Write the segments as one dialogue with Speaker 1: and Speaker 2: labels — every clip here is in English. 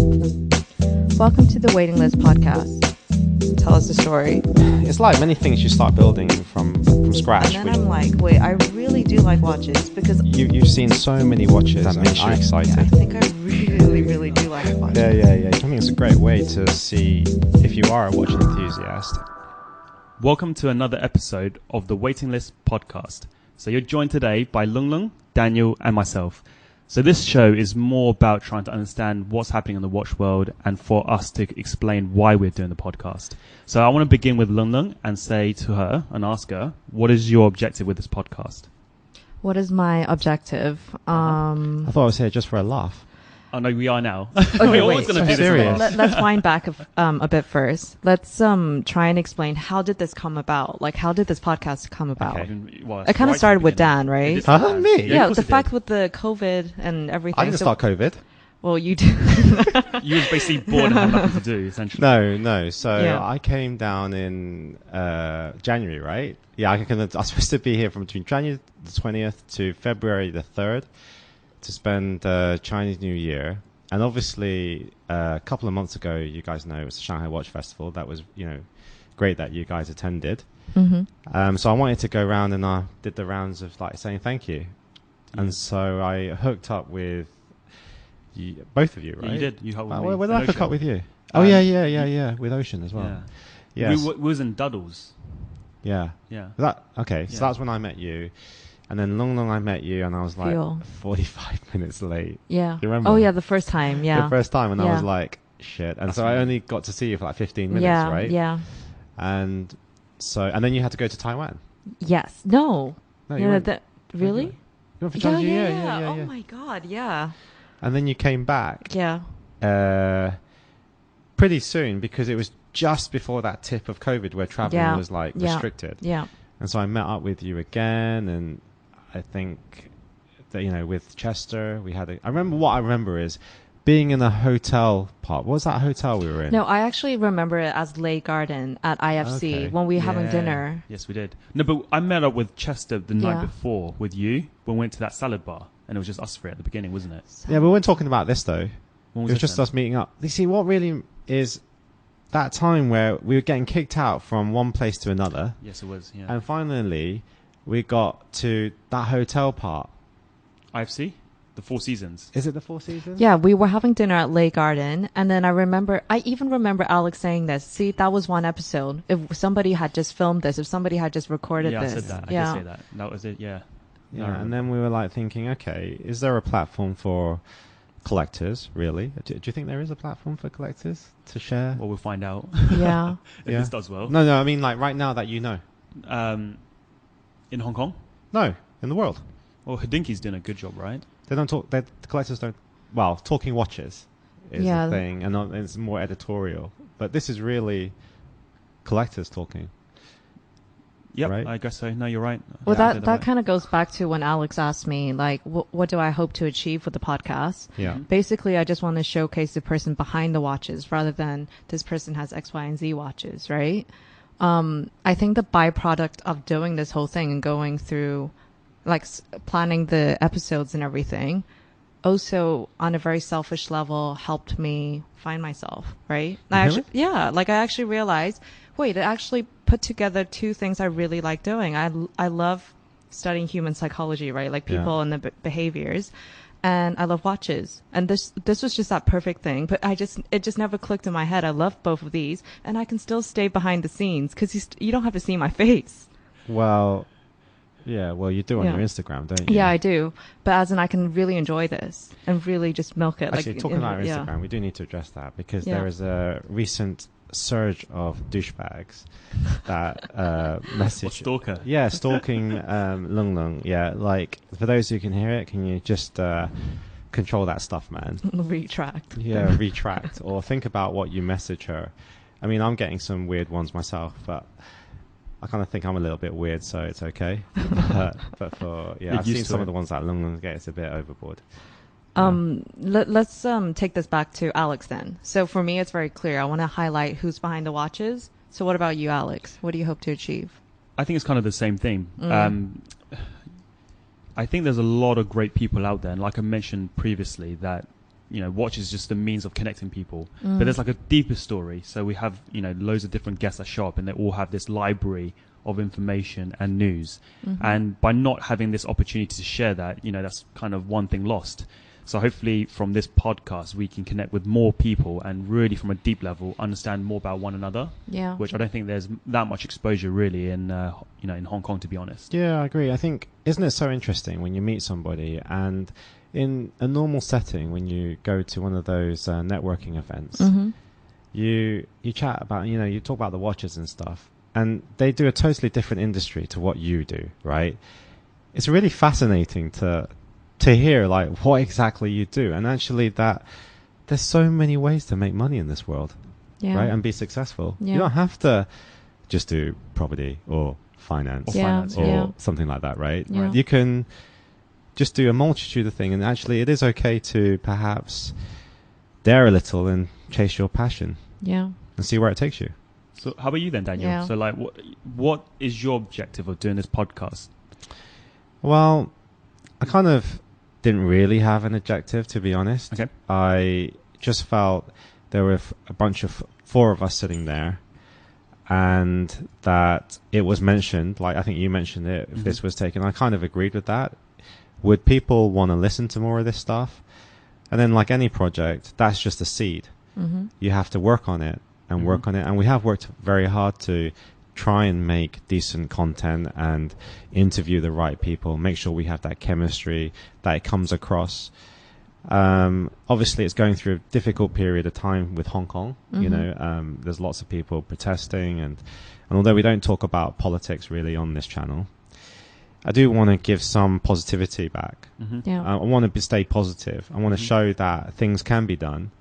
Speaker 1: Welcome to the Waiting List podcast. Tell us the story.
Speaker 2: It's like many things you start building from scratch.
Speaker 1: And then I'm like, wait, I really do like watches because
Speaker 2: You've seen so many watches that makes you excited.
Speaker 1: I think I really do like watches.
Speaker 2: Yeah. I think it's a great way to see if you are a watch enthusiast.
Speaker 3: Welcome to another episode of the Waiting List podcast. So you're joined today by Lung Lung, Daniel, and myself. So this show is more about trying to understand what's happening in the watch world and for us to explain why we're doing the podcast. So I want to begin with Lung Lung and say to her and ask her, what is your objective with this podcast?
Speaker 1: What is my objective?
Speaker 2: I thought I was here just for a laugh.
Speaker 3: Oh no, we are now.
Speaker 1: Okay,
Speaker 3: We're always going to do
Speaker 2: serious.
Speaker 3: this.
Speaker 1: Let's wind back a bit first. Let's try and explain how did this come about? Like, how did this podcast come about?
Speaker 2: Okay.
Speaker 3: Well,
Speaker 1: It kind of
Speaker 3: right
Speaker 1: started
Speaker 3: at the
Speaker 1: with
Speaker 3: beginning.
Speaker 1: Dan, right?
Speaker 3: It did start
Speaker 2: Huh?
Speaker 3: with
Speaker 2: Me?
Speaker 3: Dan.
Speaker 1: Yeah,
Speaker 3: of course
Speaker 1: the
Speaker 3: it
Speaker 1: fact
Speaker 3: did.
Speaker 1: with the COVID and everything.
Speaker 2: I didn't start COVID.
Speaker 1: Well, you did.
Speaker 3: You was basically bored and had nothing to do, essentially.
Speaker 2: No. So
Speaker 1: Yeah.
Speaker 2: I came down in January, right? Yeah, I was supposed to be here from between January the 20th to February the 3rd to spend Chinese New Year. And obviously, a couple of months ago, you guys know it was the Shanghai Watch Festival. That was, great that you guys attended.
Speaker 1: Mm-hmm.
Speaker 2: So I wanted to go around and I did the rounds of like saying thank you. And so I hooked up with both of you, right?
Speaker 3: You did. You helped with me.
Speaker 2: Where did I
Speaker 3: And
Speaker 2: hook
Speaker 3: Ocean.
Speaker 2: up with you? Oh, yeah, with Ocean as well.
Speaker 3: Yeah.
Speaker 2: Yes.
Speaker 3: We was in Duddles.
Speaker 2: Yeah.
Speaker 3: Yeah.
Speaker 2: Okay, so
Speaker 3: Yeah.
Speaker 2: that's when I met you. And then Lung Lung I met you and I was like
Speaker 1: Feel.
Speaker 2: 45 minutes late.
Speaker 1: Yeah.
Speaker 2: You remember?
Speaker 1: Oh, yeah, the first time. Yeah.
Speaker 2: The first time, and I
Speaker 1: Yeah.
Speaker 2: was like, shit. And
Speaker 3: That's
Speaker 2: so I
Speaker 3: me.
Speaker 2: only got to see you for like 15 minutes,
Speaker 1: yeah.
Speaker 2: right?
Speaker 1: Yeah.
Speaker 2: And and then you had to go to Taiwan.
Speaker 1: Yes. No.
Speaker 2: No,
Speaker 1: Yeah,
Speaker 2: you went.
Speaker 1: really?
Speaker 2: You went for Chinese New Year? Yeah.
Speaker 1: Oh my God. Yeah.
Speaker 2: And then you came back
Speaker 1: Yeah.
Speaker 2: pretty soon because it was just before that tip of COVID where traveling
Speaker 1: Yeah.
Speaker 2: was like
Speaker 1: Yeah.
Speaker 2: restricted.
Speaker 1: Yeah.
Speaker 2: And so I met up with you again, and I think that, with Chester, I remember is being in a hotel part. What was that hotel we were in?
Speaker 1: No, I actually remember it as Lei Garden at IFC
Speaker 2: Okay.
Speaker 1: when we were having
Speaker 3: Yeah.
Speaker 1: dinner.
Speaker 3: Yes, we did. No, but I met up with Chester the night
Speaker 1: Yeah.
Speaker 3: before with you when we went to that salad bar, and it was just us three at the beginning, wasn't it?
Speaker 2: Yeah, we weren't talking about this though.
Speaker 3: When
Speaker 2: It was
Speaker 3: it
Speaker 2: just
Speaker 3: then?
Speaker 2: us meeting up. You see, what really is that time where we were getting kicked out from one place to another,
Speaker 3: Yes, it was. Yeah.
Speaker 2: and finally we got to that hotel part.
Speaker 3: IFC, the Four Seasons.
Speaker 2: Is it the Four Seasons?
Speaker 1: Yeah, we were having dinner at Lei Garden, and then I even remember Alex saying this. See, that was one episode. If somebody had just filmed this, if somebody had just recorded
Speaker 3: Yeah,
Speaker 1: this.
Speaker 3: I said that. I
Speaker 1: yeah.
Speaker 3: did say that. That was it. Yeah. No, I
Speaker 2: Yeah, and
Speaker 3: remember.
Speaker 2: then we were like thinking, okay, is there a platform for collectors, really? Do you think there is a platform for collectors to share?
Speaker 3: Well, we'll find out
Speaker 1: Yeah.
Speaker 3: if
Speaker 2: Yeah.
Speaker 3: this does well.
Speaker 2: No, I mean like right now that you know.
Speaker 3: In Hong Kong.
Speaker 2: No, in the world.
Speaker 3: Well, Hodinkey's doing a good job, right?
Speaker 2: They don't talk, the collectors don't, well, talking watches is
Speaker 1: Yeah.
Speaker 2: the thing, and it's more editorial. But this is really collectors talking.
Speaker 3: Yep,
Speaker 2: Right?
Speaker 3: I guess so. No, you're right.
Speaker 1: Well,
Speaker 3: Yeah, I
Speaker 1: that
Speaker 3: did
Speaker 1: that
Speaker 3: right.
Speaker 1: kind of goes back to when Alex asked me, like, what do I hope to achieve with the podcast?
Speaker 2: Yeah.
Speaker 1: Basically, I just want to showcase the person behind the watches rather than this person has X, Y, and Z watches, right? I think the byproduct of doing this whole thing and going through, like, planning the episodes and everything, also on a very selfish level helped me find myself, right?
Speaker 2: Really?
Speaker 1: I actually realized, wait, it actually put together two things I really like doing. I love studying human psychology, right? Like people
Speaker 2: Yeah.
Speaker 1: and the behaviors. And I love watches. And this was just that perfect thing. But it just never clicked in my head. I love both of these. And I can still stay behind the scenes because you don't have to see my face.
Speaker 2: Well, yeah, well, you do on
Speaker 1: Yeah.
Speaker 2: your Instagram, don't you?
Speaker 1: Yeah, I do. But as in, I can really enjoy this and really just milk it.
Speaker 2: Actually, talking about our
Speaker 1: yeah.
Speaker 2: Instagram, we do need to address that because
Speaker 1: Yeah.
Speaker 2: there is a recent surge of douchebags that message.
Speaker 3: Or stalker.
Speaker 2: Yeah, stalking Lung Lung. Yeah, like for those who can hear it, can you just control that stuff, man?
Speaker 1: Retract.
Speaker 2: Yeah, retract or think about what you message her. I mean, I'm getting some weird ones myself, but I kind of think I'm a little bit weird, so it's okay. but
Speaker 3: You're
Speaker 2: I've seen
Speaker 3: used to
Speaker 2: some
Speaker 3: it.
Speaker 2: of the ones that Lung Lung gets a bit overboard.
Speaker 1: Let's take this back to Alex then. So for me, it's very clear. I want to highlight who's behind the watches. So what about you, Alex? What do you hope to achieve?
Speaker 3: I think it's kind of the same thing. I think there's a lot of great people out there, and like I mentioned previously, that watch is just a means of connecting people. But there's like a deeper story. So we have, loads of different guests that show up, and they all have this library of information and news. And by not having this opportunity to share that, that's kind of one thing lost. So hopefully from this podcast, we can connect with more people and really from a deep level understand more about one another.
Speaker 1: Yeah.
Speaker 3: Which I don't think there's that much exposure really in Hong Kong, to be honest.
Speaker 2: Yeah, I agree. I think, isn't it so interesting when you meet somebody and in a normal setting, when you go to one of those networking events, you chat about, you talk about the watches and stuff, and they do a totally different industry to what you do, right? It's really fascinating to hear like what exactly you do, and actually that there's so many ways to make money in this world, right? And be successful. You don't have to just do property or finance or something like that, right? You can just do a multitude of things, and actually it is okay to perhaps dare a little and chase your passion and see where it takes you.
Speaker 3: So how about you then, Daniel? So like what is your objective of doing this podcast?
Speaker 2: Well, I kind of didn't really have an objective, to be honest.
Speaker 3: Okay.
Speaker 2: I just felt there were a bunch of 4 of us sitting there, and that it was mentioned, like I think you mentioned it, if this was taken. I kind of agreed with that. Would people want to listen to more of this stuff? And then like any project, that's just a seed. You have to work on it and work on it. And we have worked very hard to try and make decent content and interview the right people, make sure we have that chemistry, that it comes across. Obviously it's going through a difficult period of time with Hong Kong. There's lots of people protesting, and although we don't talk about politics really on this channel, I do want to give some positivity back. I want to stay positive. I want to show that things can be done.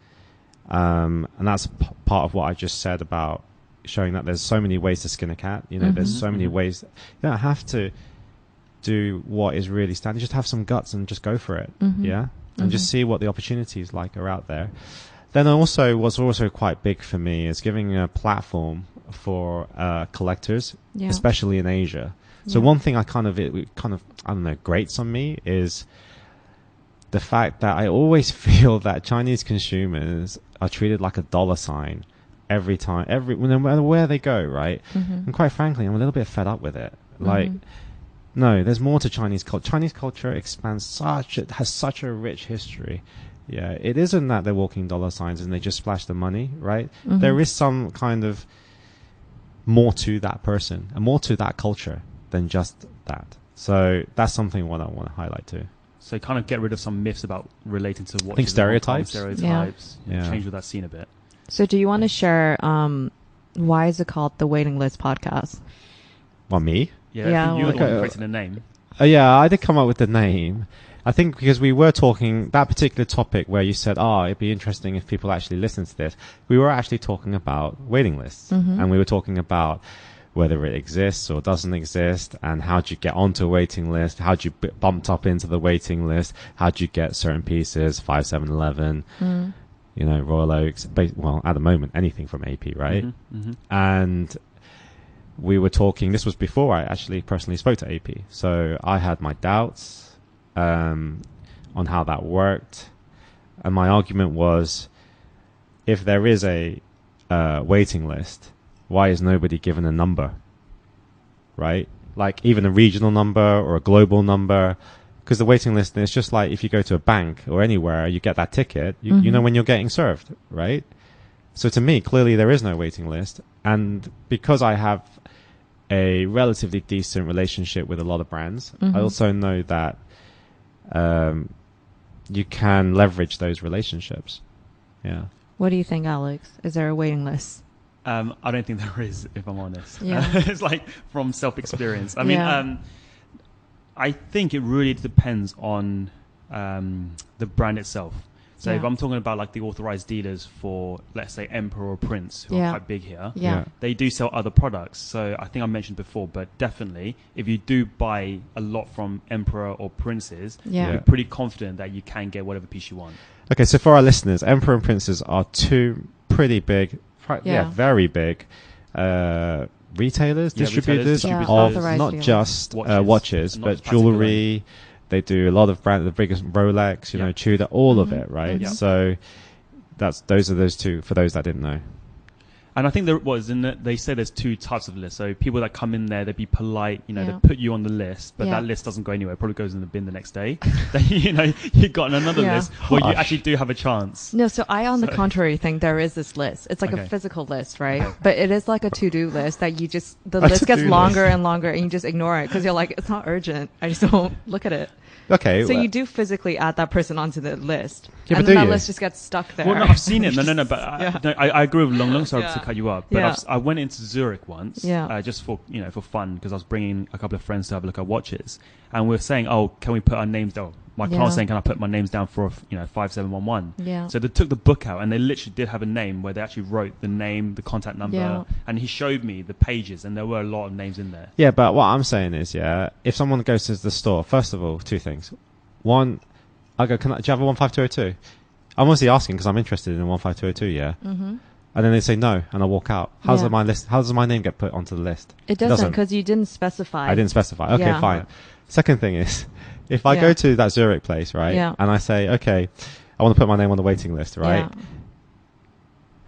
Speaker 2: And that's part of what I just said about showing that there's so many ways to skin a cat. There's so many ways. You don't have to do what is really standard. Just have some guts and just go for it. And just see what the opportunities like are out there. Then what's also quite big for me is giving a platform for collectors, especially in Asia. So one thing I kind of I don't know, grates on me is the fact that I always feel that Chinese consumers are treated like a dollar sign every time, no matter where they go, right? And quite frankly, I'm a little bit fed up with it. Like, no, there's more to Chinese culture. Chinese culture has such a rich history. Yeah, it isn't that they're walking dollar signs and they just splash the money, right? There is some kind of more to that person and more to that culture than just that. So that's something what I want to highlight too.
Speaker 3: So kind of get rid of some myths about relating to what
Speaker 2: I think stereotypes.
Speaker 3: Change with that scene a bit.
Speaker 1: So do you want to share why is it called the Waiting List Podcast?
Speaker 2: Well, me?
Speaker 3: Yeah, I think you were the one who created the name.
Speaker 2: Yeah, I did come up with the name. I think because we were talking that particular topic where you said, it'd be interesting if people actually listen to this. We were actually talking about waiting lists, and we were talking about whether it exists or doesn't exist, and how do you get onto a waiting list, how do you bumped up into the waiting list, how do you get certain pieces, 5-7-Eleven, Royal Oaks, well, at the moment, anything from AP, right? And we were talking, this was before I actually personally spoke to AP, so I had my doubts on how that worked, and my argument was, if there is a waiting list, why is nobody given a number, right? Like even a regional number or a global number, because the waiting list is just like if you go to a bank or anywhere, you get that ticket, you know when you're getting served, right? So to me, clearly there is no waiting list, and because I have a relatively decent relationship with a lot of brands, I also know that you can leverage those relationships. Yeah.
Speaker 1: What do you think, Alex? Is there a waiting list?
Speaker 3: I don't think there is, if I'm honest.
Speaker 1: Yeah.
Speaker 3: It's like from self-experience. I mean, I think it really depends on the brand itself. So if I'm talking about like the authorized dealers for, let's say, Emperor or Prince, who are quite big here, they do sell other products. So I think I mentioned before, but definitely if you do buy a lot from Emperor or Princes, you're pretty confident that you can get whatever piece you want.
Speaker 2: Okay, so for our listeners, Emperor and Princes are two pretty big, very big retailers, distributors of not just watches, but jewelry. They do a lot of the biggest Rolex, you know, Tudor, all of it, right?
Speaker 3: Yeah.
Speaker 2: So those two for those that didn't know.
Speaker 3: And I think they say there's two types of lists. So people that come in there, they be polite, you know,
Speaker 1: Yeah.
Speaker 3: they put you on the list, but
Speaker 1: Yeah.
Speaker 3: that list doesn't go anywhere. It probably goes in the bin the next day. Then, you know, you got another
Speaker 1: Yeah.
Speaker 3: list where you
Speaker 2: Harsh.
Speaker 3: actually do have a chance.
Speaker 1: No, so I, on the contrary, think there is this list. It's like
Speaker 3: Okay.
Speaker 1: a physical list, right? But it is like a to-do list that the
Speaker 2: A
Speaker 1: list gets
Speaker 2: to-do
Speaker 1: longer
Speaker 2: list.
Speaker 1: and longer, and you just ignore it because you're like, it's not urgent. I just don't look at it.
Speaker 2: Okay.
Speaker 1: So
Speaker 2: well,
Speaker 1: you do physically add that person onto the list,
Speaker 2: Yeah,
Speaker 1: and
Speaker 2: but
Speaker 1: then
Speaker 2: do
Speaker 1: that
Speaker 2: you?
Speaker 1: list just gets stuck there.
Speaker 3: Well, no, I've seen it. No, but
Speaker 1: Yeah.
Speaker 3: I agree with Long Long. Sorry
Speaker 1: Yeah.
Speaker 3: to cut you up, but
Speaker 1: Yeah.
Speaker 3: I went into Zurich once,
Speaker 1: Yeah.
Speaker 3: just for for fun, because I was bringing a couple of friends to have a look at watches, and we were saying, oh, can we put our names down? My client was
Speaker 1: Yeah.
Speaker 3: saying, can I put my names down for 5711?
Speaker 1: Yeah.
Speaker 3: So they took the book out, and they literally did have a name where they actually wrote the name, the contact number,
Speaker 1: Yeah.
Speaker 3: and he showed me the pages, and there were a lot of names in there.
Speaker 2: Yeah, but what I'm saying is, if someone goes to the store, first of all, two things. One, I go, do you have a 15202? I'm honestly asking because I'm interested in a 15202, yeah?
Speaker 1: Mm-hmm.
Speaker 2: And then they say no, and I walk out. How
Speaker 1: Yeah.
Speaker 2: does my name get put onto the list?
Speaker 1: It doesn't because you didn't specify.
Speaker 2: I didn't specify. Okay,
Speaker 1: Yeah.
Speaker 2: fine. Second thing is, if I
Speaker 1: Yeah.
Speaker 2: go to that Zurich place, right,
Speaker 1: Yeah.
Speaker 2: and I say, okay, I want to put my name on the waiting list, right?
Speaker 1: Yeah.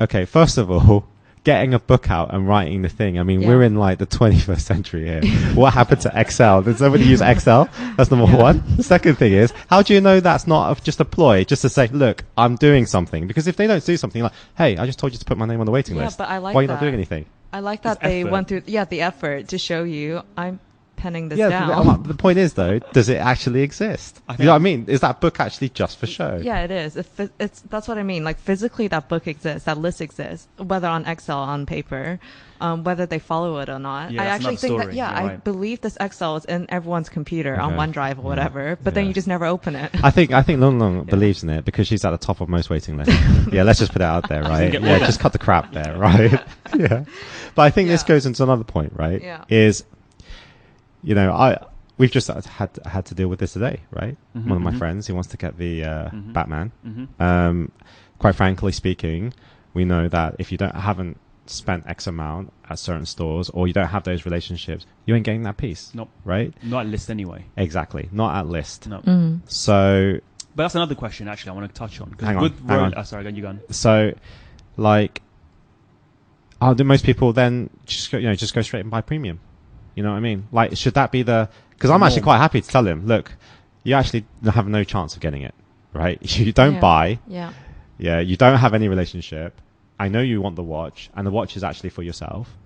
Speaker 2: Okay, first of all, getting a book out and writing the thing. I mean,
Speaker 1: Yeah.
Speaker 2: we're in like the 21st century here. What happened to Excel? Did somebody use Excel? That's number
Speaker 1: Yeah.
Speaker 2: one. The second thing is, how do you know that's not just a ploy, just to say, look, I'm doing something? Because if they don't do something like, hey, I just told you to put my name on the waiting
Speaker 1: Yeah,
Speaker 2: list.
Speaker 1: but I like
Speaker 2: Why are you not
Speaker 1: that.
Speaker 2: doing anything?
Speaker 1: I like that
Speaker 3: It's
Speaker 1: they
Speaker 3: effort.
Speaker 1: went through the effort to show you I'm penning this
Speaker 2: Yeah,
Speaker 1: down.
Speaker 2: but the point is though, does it actually exist?
Speaker 3: I
Speaker 2: You know what I mean? Is that book actually just for show?
Speaker 1: Yeah, it is. It's that's what I mean. Like physically, that book exists, that list exists, whether on Excel, on paper, whether they follow it or not.
Speaker 3: Yeah,
Speaker 1: I
Speaker 3: that's
Speaker 1: actually
Speaker 3: another
Speaker 1: think that
Speaker 3: story.
Speaker 1: I
Speaker 3: You're right.
Speaker 1: believe this Excel is in everyone's computer on
Speaker 2: Okay.
Speaker 1: OneDrive or whatever, but then
Speaker 2: Yeah.
Speaker 1: you just never open it.
Speaker 2: I think Lung Lung believes in it because she's at the top of most waiting lists. Yeah, let's just put it out there, right?
Speaker 3: get
Speaker 2: Yeah,
Speaker 3: all that.
Speaker 2: just cut the crap there, right? Yeah. But I think this
Speaker 1: Yeah.
Speaker 2: goes into another point, right?
Speaker 1: Yeah.
Speaker 2: Is, we've just had to deal with this today, right?
Speaker 3: Mhm,
Speaker 2: One of my
Speaker 3: mhm.
Speaker 2: friends, he wants to get the Batman.
Speaker 3: Mm-hmm.
Speaker 2: Quite frankly speaking, we know that if you haven't spent X amount at certain stores or you don't have those relationships, you ain't getting that piece.
Speaker 3: Nope.
Speaker 2: Right?
Speaker 3: Not a list anyway.
Speaker 2: Exactly. Not at list.
Speaker 3: No.
Speaker 1: Mm.
Speaker 2: So
Speaker 3: But that's another question, actually, I want to touch on. 'Cause
Speaker 2: Hang on,
Speaker 3: with
Speaker 2: hang on.
Speaker 3: sorry, you go on.
Speaker 2: So, do most people then just go straight and buy premium? You know what I mean? Like, should that be because I'm actually
Speaker 3: Norm.
Speaker 2: quite happy to tell him, look, you actually have no chance of getting it, right? You don't
Speaker 1: Yeah.
Speaker 2: buy.
Speaker 1: Yeah.
Speaker 2: Yeah, you don't have any relationship. I know you want the watch, and the watch is actually for yourself.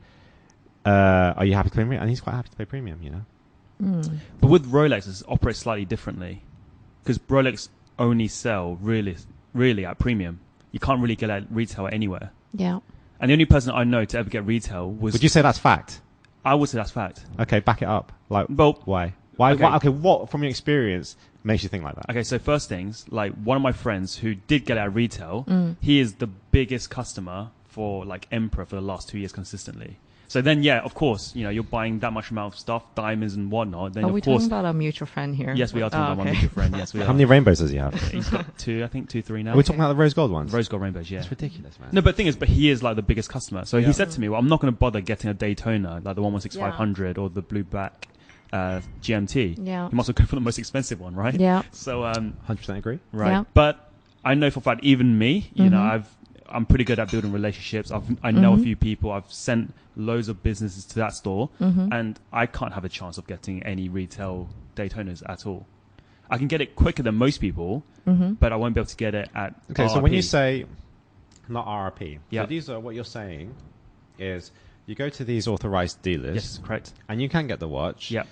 Speaker 2: Are you happy to pay premium? And he's quite happy to pay premium, you know?
Speaker 1: Mm.
Speaker 3: But with Rolex, it operates slightly differently. Because Rolex only sell really at premium. You can't really get at retail anywhere.
Speaker 1: Yeah.
Speaker 3: And the only person I know to ever get retail was...
Speaker 2: Would you say that's fact?
Speaker 3: I would say that's fact.
Speaker 2: Okay, back it up. Like,
Speaker 3: Well,
Speaker 2: why? Why?
Speaker 3: Okay.
Speaker 2: Okay, what from your experience makes you think like that?
Speaker 3: okay, so first things, like one of my friends who did get at retail,
Speaker 1: Mm.
Speaker 3: he is the biggest customer for like Emperor for the last 2 years consistently. So then, yeah, of course, you're buying that much amount of stuff, diamonds and whatnot. Then
Speaker 1: Are
Speaker 3: of
Speaker 1: we
Speaker 3: course,
Speaker 1: talking about a mutual friend here?
Speaker 3: yes, we are talking
Speaker 1: Oh,
Speaker 3: about my
Speaker 1: okay.
Speaker 3: mutual friend. Yes, we are.
Speaker 2: How many rainbows does he have?
Speaker 3: He's got 2, 3 now.
Speaker 2: Are we talking about the rose gold ones?
Speaker 3: Rose gold rainbows, yeah.
Speaker 2: That's ridiculous, man.
Speaker 3: No, but the thing is, he is like the biggest customer. So
Speaker 2: Yeah.
Speaker 3: he said to me, well, I'm not going to bother getting a Daytona, like the 116500 or the blue black GMT.
Speaker 1: Yeah.
Speaker 3: You must well go for the most expensive one, right?
Speaker 1: Yeah.
Speaker 3: So,
Speaker 2: 100% agree.
Speaker 3: right.
Speaker 1: Yeah.
Speaker 3: But I know for a fact, even me, you know,
Speaker 1: Mhm.
Speaker 3: I'm pretty good at building relationships. I know a
Speaker 1: Mhm.
Speaker 3: few people. I've sent loads of businesses to that store,
Speaker 1: Mhm.
Speaker 3: and I can't have a chance of getting any retail Daytonas at all. I can get it quicker than most people,
Speaker 1: Mm-hmm.
Speaker 3: but I won't be able to get it at
Speaker 2: Okay, so when you
Speaker 3: RRP.
Speaker 2: say not RRP,
Speaker 3: Yeah.
Speaker 2: so these are what you're saying is you go to these authorized dealers
Speaker 3: Yes, correct.
Speaker 2: and you can get the watch,
Speaker 3: Yeah.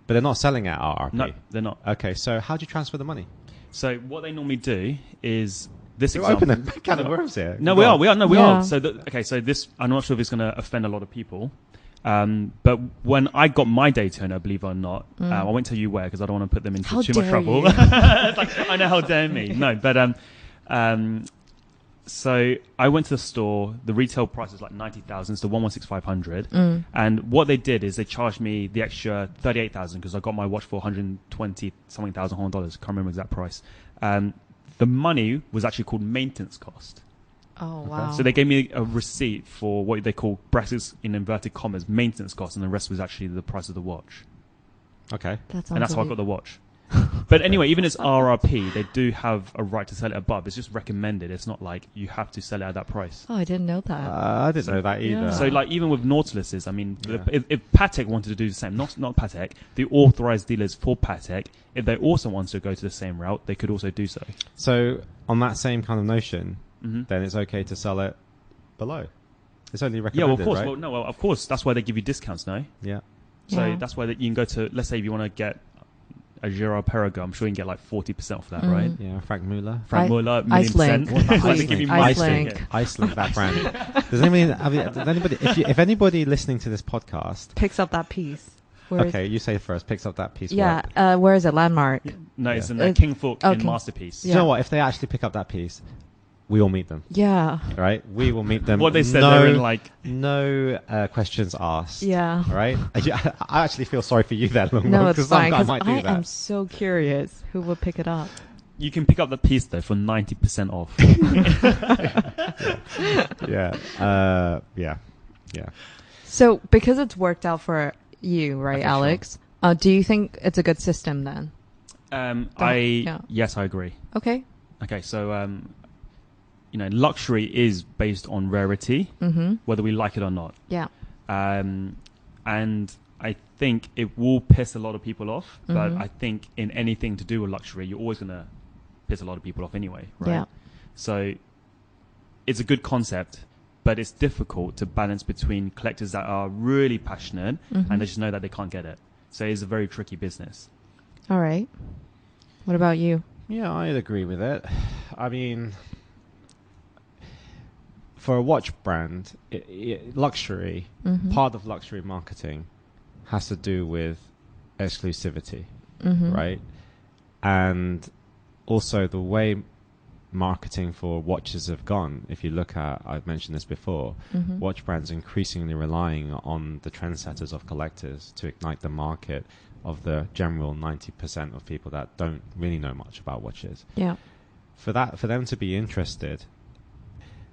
Speaker 2: but they're not selling at RRP.
Speaker 3: No, they're not.
Speaker 2: Okay, so how do you transfer the money?
Speaker 3: So what they normally do is this
Speaker 2: You're
Speaker 3: example.
Speaker 2: opening a can of worms here.
Speaker 3: No,
Speaker 2: Go
Speaker 3: we
Speaker 2: on.
Speaker 3: are. We are. No, we
Speaker 1: Yeah.
Speaker 3: are. So, so this, I'm not sure if it's going to offend a lot of people. But when I got my Daytona, believe it or not, I won't tell you where because I don't want to put them into
Speaker 1: How
Speaker 3: too much
Speaker 1: dare
Speaker 3: trouble.
Speaker 1: you.
Speaker 3: It's like, I know, how dare me. No, but so I went to the store. The retail price is like 90,000. It's the 116500. And what they did is they charged me the extra 38,000 because I got my watch for 120 something thousand Hong Kong dollars. Can't remember exact price. The money was actually called maintenance cost.
Speaker 1: Oh, wow.
Speaker 3: So they gave me a receipt for what they call brackets in inverted commas maintenance cost, and the rest was actually the price of the watch.
Speaker 2: Okay.
Speaker 1: That sounds
Speaker 3: And that's how I got the watch. But anyway, even as RRP, they do have a right to sell it above. It's just recommended. It's not like you have to sell it at that price.
Speaker 1: Oh, I didn't know that.
Speaker 2: I didn't know that either.
Speaker 1: Yeah.
Speaker 3: So, like, even with Nautiluses, I mean,
Speaker 2: Yeah.
Speaker 3: if Patek wanted to do the same, not Patek, the authorized dealers for Patek, if they also want to go to the same route, they could also do so.
Speaker 2: So on that same kind of notion,
Speaker 3: Mhm.
Speaker 2: then it's okay to sell it below. It's only
Speaker 3: Yeah,
Speaker 2: recommended,
Speaker 3: well, of course.
Speaker 2: right?
Speaker 3: Well, no, well, of course. That's why they give you discounts, no?
Speaker 2: Yeah.
Speaker 3: So
Speaker 1: Yeah.
Speaker 3: that's why that you can go to, let's say if you want to get a Girard Perregaux, I'm sure you can get like 40% off that,
Speaker 1: Mhm.
Speaker 3: right?
Speaker 2: Yeah, Frank Muller.
Speaker 3: Frank
Speaker 1: I-
Speaker 3: Muller,
Speaker 1: Icelink.
Speaker 3: million percent.
Speaker 1: Please,
Speaker 3: They give you
Speaker 1: Icelink.
Speaker 3: yeah.
Speaker 2: Icelink, that brand. Does anybody, if anybody listening to this podcast,
Speaker 1: Picks up that piece. Where is-
Speaker 2: okay, you say first, picks up that piece.
Speaker 1: Yeah.
Speaker 2: Where?
Speaker 1: Where is it? Landmark.
Speaker 3: No, it's in
Speaker 1: Yeah.
Speaker 3: King Fook in
Speaker 1: Okay.
Speaker 3: Masterpiece.
Speaker 2: Do you know what? If they actually pick up that piece, we will meet them.
Speaker 1: Yeah.
Speaker 2: Right? We will meet them.
Speaker 3: What they said,
Speaker 2: no,
Speaker 3: they're in like,
Speaker 2: no questions asked.
Speaker 1: Yeah.
Speaker 2: All right? I actually feel sorry for you there, Lung,
Speaker 1: No, it's
Speaker 2: because
Speaker 1: fine.
Speaker 2: I
Speaker 1: Because
Speaker 2: might do
Speaker 1: I
Speaker 2: that.
Speaker 1: am so curious who will pick it up.
Speaker 3: you can pick up the piece though for 90% off.
Speaker 2: Yeah. Yeah. Yeah.
Speaker 1: So, because it's worked out for you, right,
Speaker 2: For sure.
Speaker 1: Alex? Do you think it's a good system then? Yeah.
Speaker 3: Yes, I agree.
Speaker 1: Okay.
Speaker 3: Okay, so, luxury is based on rarity,
Speaker 1: Mm-hmm.
Speaker 3: whether we like it or not.
Speaker 1: Yeah.
Speaker 3: And I think it will piss a lot of people off, but
Speaker 1: Mhm.
Speaker 3: I think in anything to do with luxury, you're always going to piss a lot of people off anyway, right?
Speaker 1: Yeah.
Speaker 3: So it's a good concept, but it's difficult to balance between collectors that are really passionate
Speaker 1: Mhm.
Speaker 3: and they just know that they can't get it. So it's a very tricky business.
Speaker 1: All right. What about you?
Speaker 2: Yeah, I'd agree with it. I mean, for a watch brand, luxury,
Speaker 1: Mhm.
Speaker 2: part of luxury marketing has to do with exclusivity,
Speaker 1: Mhm.
Speaker 2: right? And also the way marketing for watches have gone. If you look at, I've mentioned this before,
Speaker 1: Mhm.
Speaker 2: watch brands increasingly relying on the trendsetters of collectors to ignite the market of the general 90% of people that don't really know much about watches.
Speaker 1: Yeah.
Speaker 2: For them to be interested,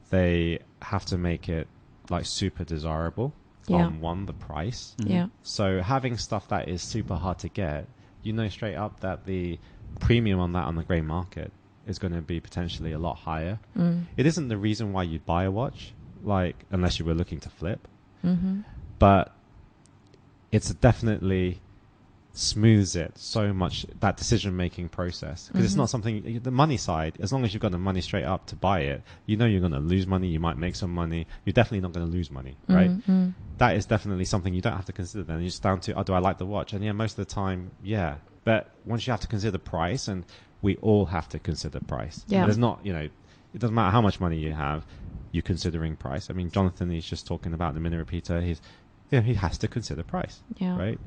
Speaker 2: they have to make it like super desirable
Speaker 1: Yeah.
Speaker 2: on one, the price.
Speaker 3: Mhm.
Speaker 1: Yeah.
Speaker 2: So having stuff that is super hard to get, you know straight up that the premium on that on the grey market is going to be potentially a lot higher.
Speaker 1: Mm.
Speaker 2: It isn't the reason why you'd buy a watch, like unless you were looking to flip,
Speaker 1: Mhm.
Speaker 2: but it's definitely smooths it so much, that decision making process, because it's
Speaker 1: Mhm.
Speaker 2: not something, the money side, as long as you've got the money straight up to buy it, you know you're going to lose money, you might make some money, you're definitely not going to lose money, right?
Speaker 1: Mhm.
Speaker 2: That is definitely something you don't have to consider then. You're just down to, oh, do I like the watch? And yeah, most of the time, yeah. But once you have to consider price, and we all have to consider price.
Speaker 1: Yeah.
Speaker 2: There's not, it doesn't matter how much money you have, you're considering price. I mean, Jonathan, he's just talking about the minute repeater. He has to consider price,
Speaker 1: Yeah.
Speaker 2: right?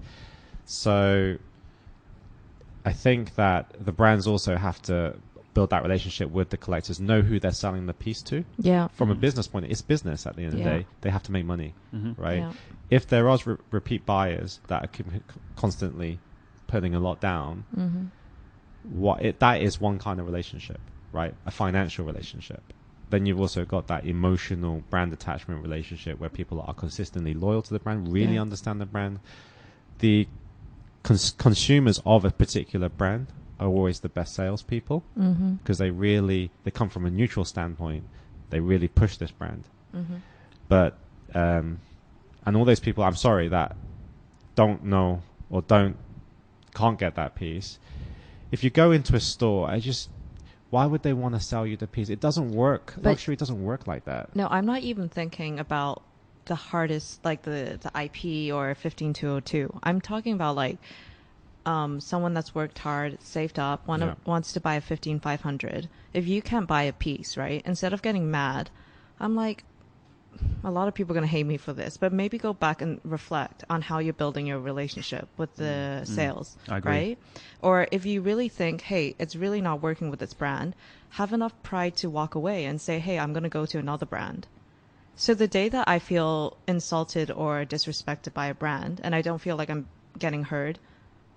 Speaker 2: So I think that the brands also have to build that relationship with the collectors, know who they're selling the piece to.
Speaker 1: Yeah.
Speaker 2: From a
Speaker 3: Mhm.
Speaker 2: business point, it's business at the end of the
Speaker 1: Yeah.
Speaker 2: day. They have to make money,
Speaker 3: Mhm.
Speaker 2: right?
Speaker 1: Yeah.
Speaker 2: If there are repeat buyers that are constantly putting a lot down,
Speaker 1: Mhm.
Speaker 2: that is one kind of relationship, right? A financial relationship. Then you've also got that emotional brand attachment relationship where people are consistently loyal to the brand, really
Speaker 1: Yeah.
Speaker 2: understand the brand. The consumers of a particular brand are always the best salespeople
Speaker 1: Mhm.
Speaker 2: because they come from a neutral standpoint. They really push this brand.
Speaker 1: Mhm.
Speaker 2: But and all those people, I'm sorry, that don't know or can't get that piece. If you go into a store, why would they want to sell you the piece? It doesn't work.
Speaker 1: But-
Speaker 2: Luxury doesn't work like that.
Speaker 1: No, I'm not even thinking about the hardest, like the IP or 15202. I'm talking about like someone that's worked hard, saved up,
Speaker 2: Yeah.
Speaker 1: wants to buy a 15500. If you can't buy a piece, right? Instead of getting mad, I'm like, a lot of people are going to hate me for this, but maybe go back and reflect on how you're building your relationship with the sales,
Speaker 3: I agree.
Speaker 1: right? Or if you really think, hey, it's really not working with this brand, have enough pride to walk away and say, hey, I'm going to go to another brand. So the day that I feel insulted or disrespected by a brand and I don't feel like I'm getting heard,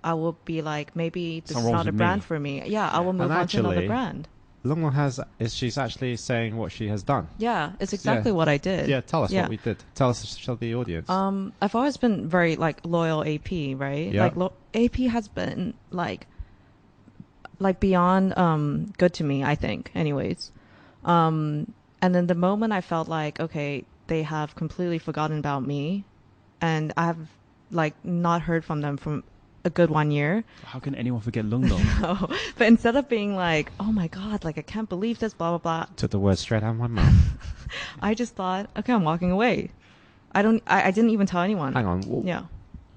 Speaker 1: I will be like, maybe this is
Speaker 3: Something wrong
Speaker 1: not a
Speaker 3: with
Speaker 1: brand
Speaker 3: me.
Speaker 1: for me. Yeah, I will move on to another
Speaker 2: actually-
Speaker 1: brand.
Speaker 2: Long she's actually saying what she has done.
Speaker 1: Yeah, it's exactly what I did.
Speaker 2: Yeah, tell us
Speaker 1: Yeah.
Speaker 2: what we did. Tell the audience.
Speaker 1: I've always been very like loyal AP, right?
Speaker 2: Yeah.
Speaker 1: Like AP has been like like beyond good to me, I think, anyways. And then the moment I felt like, okay, they have completely forgotten about me, and I have like not heard from them from a good 1 year.
Speaker 3: How can anyone forget Lung Lung?
Speaker 1: No. But instead of being like, oh my God, like I can't believe this, blah, blah, blah,
Speaker 2: Took the words straight out of my mouth.
Speaker 1: I just thought, okay, I'm walking away. I didn't even tell anyone.
Speaker 2: Hang on.
Speaker 1: Yeah.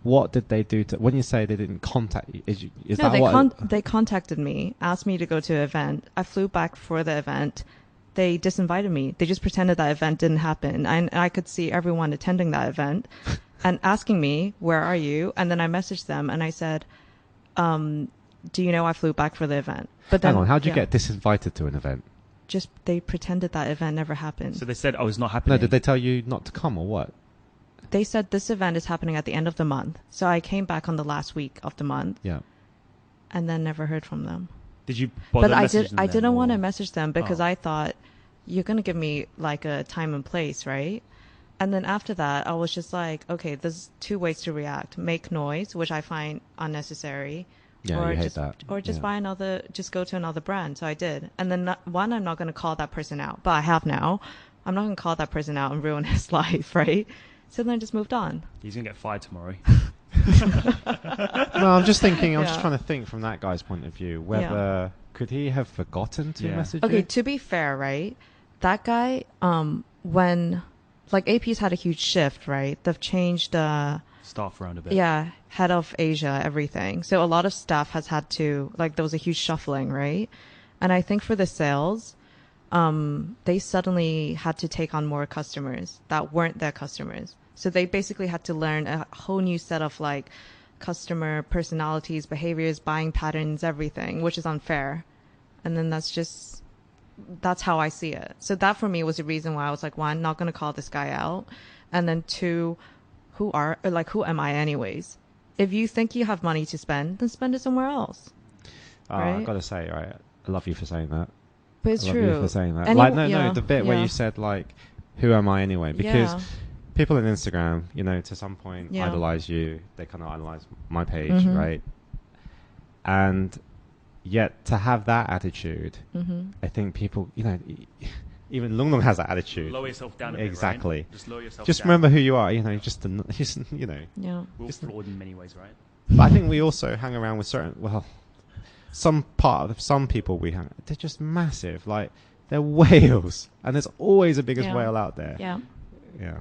Speaker 2: What did they do to, when you say they didn't contact you, is
Speaker 1: No,
Speaker 2: that what?
Speaker 1: they contacted me, asked me to go to an event. I flew back for the event. They disinvited me. They just pretended that event didn't happen. And I could see everyone attending that event and asking me, where are you? And then I messaged them and I said, do you know I flew back for the event? But then,
Speaker 2: Hang on, how'd you get disinvited to an event?
Speaker 1: Just they pretended that event never happened.
Speaker 3: So they said, "Oh, it's not happening."
Speaker 2: No, did they tell you not to come or what?
Speaker 1: They said this event is happening at the end of the month. So I came back on the last week of the month
Speaker 2: Yeah.
Speaker 1: and then never heard from them.
Speaker 3: Did you bother
Speaker 1: But
Speaker 3: messaging
Speaker 1: I
Speaker 3: them,
Speaker 1: didn't want to
Speaker 3: or-
Speaker 1: message them because
Speaker 3: Oh.
Speaker 1: I thought you're going to give me like a time and place, right? And then after that, I was just like, okay, there's two ways to react. Make noise, which I find unnecessary.
Speaker 2: Yeah,
Speaker 1: or
Speaker 2: you hate
Speaker 1: just,
Speaker 2: that.
Speaker 1: Or just
Speaker 2: Yeah.
Speaker 1: just go to another brand. So I did. And then one, I'm not going to call that person out, but I have now. I'm not going to call that person out and ruin his life, right? So then I just moved on.
Speaker 3: He's gonna get fired tomorrow.
Speaker 2: No, I'm just thinking, I'm just
Speaker 1: Yeah.
Speaker 2: trying to think from that guy's point of view, whether, could he have forgotten to
Speaker 3: Yeah.
Speaker 2: message
Speaker 1: Okay,
Speaker 2: you?
Speaker 1: to be fair, right? That guy, when like AP's had a huge shift, right? They've changed
Speaker 3: Staff around a bit.
Speaker 1: yeah, head of Asia, everything. So a lot of staff has had to like there was a huge shuffling, right? And I think for the sales, they suddenly had to take on more customers that weren't their customers. So they basically had to learn a whole new set of like customer personalities, behaviors, buying patterns, everything, which is unfair. And then that's how I see it. So that for me was the reason why I was like, one, not going to call this guy out. And then two, who am I anyways? If you think you have money to spend, then spend it somewhere else.
Speaker 2: I
Speaker 1: right?
Speaker 2: gotta say, right, I love you for saying that.
Speaker 1: But it's
Speaker 2: I love
Speaker 1: true.
Speaker 2: you for saying that.
Speaker 1: Any-
Speaker 2: Like, no,
Speaker 1: yeah,
Speaker 2: the bit where
Speaker 1: yeah.
Speaker 2: you said, like, who am I anyway? Because
Speaker 1: Yeah.
Speaker 2: people on Instagram, you know, to some point
Speaker 1: Yeah.
Speaker 2: idolize you. They kind of idolize my page,
Speaker 1: Mhm.
Speaker 2: right? And yet to have that attitude,
Speaker 1: Mm-hmm.
Speaker 2: I think people, you know, even Lung Lung has that attitude.
Speaker 3: Lower yourself down a bit,
Speaker 2: Exactly.
Speaker 3: right? Just lower yourself
Speaker 2: Just
Speaker 3: down.
Speaker 2: remember who you are, you know, just, you know.
Speaker 1: Yeah.
Speaker 3: We're all
Speaker 2: just-
Speaker 3: flawed in many ways, right?
Speaker 2: But I think we also hang around with some people we hang, they're just massive. Like, they're whales. And there's always a biggest
Speaker 1: Yeah.
Speaker 2: whale out there.
Speaker 1: Yeah.
Speaker 2: Yeah.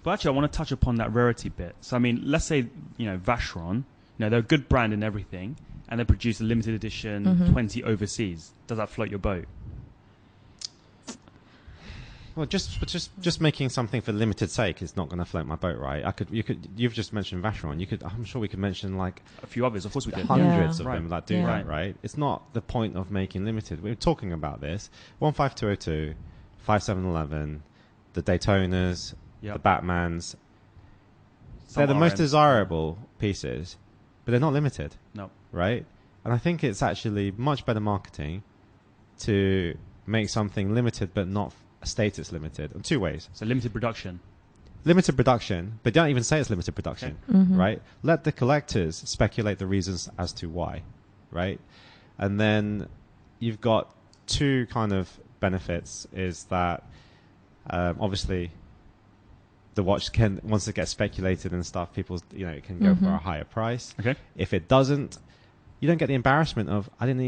Speaker 3: But actually, I want to touch upon that rarity bit. So, I mean, let's say, you know, Vacheron, you know, they're a good brand and everything, and they produce a limited edition
Speaker 1: Mhm.
Speaker 3: 20 overseas. Does that float your boat?
Speaker 2: Well, just making something for limited sake is not going to float my boat, right? You've just mentioned Vacheron. I'm sure we could mention like
Speaker 3: A few others, of course we did.
Speaker 2: hundreds
Speaker 1: Yeah.
Speaker 2: of
Speaker 3: Right.
Speaker 2: them that do
Speaker 1: Yeah.
Speaker 2: that, right? It's not the point of making limited. We were talking about this. 15202, 5711, the Daytonas,
Speaker 3: Yep.
Speaker 2: the Batmans.
Speaker 3: Some
Speaker 2: They're the most
Speaker 3: RMs.
Speaker 2: desirable pieces, but they're not limited,
Speaker 3: No.
Speaker 2: right? And I think it's actually much better marketing to make something limited but not status limited in two ways.
Speaker 3: So limited production.
Speaker 2: Limited production, but don't even say it's limited production,
Speaker 1: Mhm.
Speaker 2: right? Let the collectors speculate the reasons as to why, right? And then you've got two kind of benefits is that obviously the watch can, once it gets speculated and stuff, people, you know, it can go for
Speaker 1: Mhm.
Speaker 2: a higher price.
Speaker 3: Okay.
Speaker 2: If it doesn't, you don't get the embarrassment of, I didn't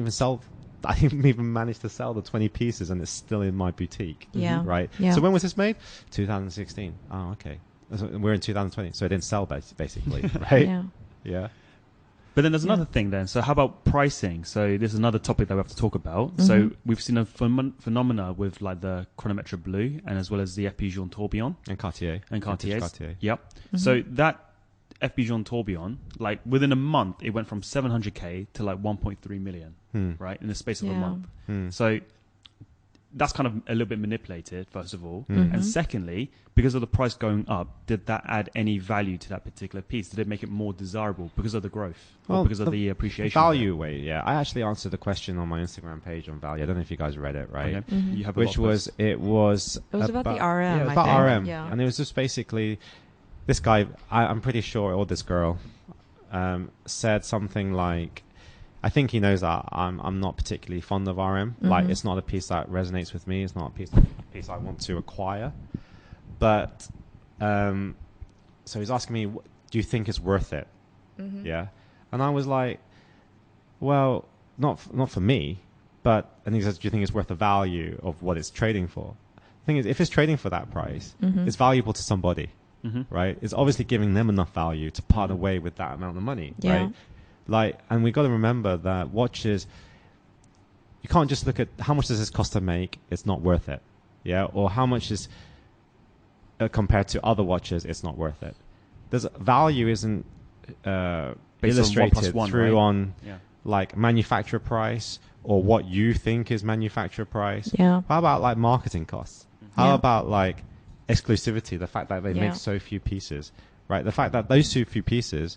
Speaker 2: even manage to sell the 20 pieces and it's still in my boutique.
Speaker 1: Yeah.
Speaker 2: Right?
Speaker 1: Yeah.
Speaker 2: So when was this made? 2016. Oh, okay. So we're in 2020. So it didn't sell basically, right?
Speaker 1: Yeah.
Speaker 2: Yeah.
Speaker 3: But then there's
Speaker 1: Yeah.
Speaker 3: another thing then. So how about pricing? So this is another topic that we have to talk about. So
Speaker 1: Mhm.
Speaker 3: we've seen a phenomena with like the Chronometra Blue and as well as the FP Journe Tourbillon
Speaker 2: And Cartier.
Speaker 3: and Cartiers.
Speaker 2: Vintage Cartier.
Speaker 3: Yep.
Speaker 1: Mhm.
Speaker 3: So that FP Journe Tourbillon, like within a month, it went from 700K to like 1.3 million,
Speaker 2: Hmm.
Speaker 3: right? In the space of a
Speaker 1: Yeah.
Speaker 3: month.
Speaker 2: Hmm.
Speaker 3: So that's kind of a little bit manipulated, first of all.
Speaker 2: Hmm.
Speaker 1: Mhm.
Speaker 3: And secondly, because of the price going up, did that add any value to that particular piece? Did it make it more desirable because of the growth or
Speaker 2: Well,
Speaker 3: because of the appreciation?
Speaker 2: Value way, yeah. I actually answered the question on my Instagram page on value. I don't know if you guys read it, right?
Speaker 3: Okay.
Speaker 1: Mhm.
Speaker 3: You have a
Speaker 2: Which
Speaker 3: lot of
Speaker 2: was,
Speaker 3: posts.
Speaker 2: it was...
Speaker 1: It was about the RM,
Speaker 2: Yeah, it was
Speaker 1: I
Speaker 2: about
Speaker 1: think.
Speaker 2: RM.
Speaker 1: Yeah.
Speaker 2: And it was just basically, this guy, I'm pretty sure, or this girl, said something like, I think he knows that I'm not particularly fond of RM. Like, it's not a piece that resonates with me. It's not a piece I want to acquire. But so he's asking me, do you think it's worth it? Yeah, and I was like, well, not for me. And he says, do you think it's worth the value of what it's trading for? The thing is, if it's trading for that price, it's valuable to somebody, right? It's obviously giving them enough value to part away with that amount of money, right? Like, and we got to remember that watches, you can't just look at how much does this cost to make, it's not worth it, yeah? Or how much is, compared to other watches, it's not worth it. There's value isn't illustrated through on like manufacturer price, or what you think is manufacturer price.
Speaker 1: Yeah.
Speaker 2: How about like marketing costs? How about like exclusivity? The fact that they make so few pieces, right? The fact that those so few pieces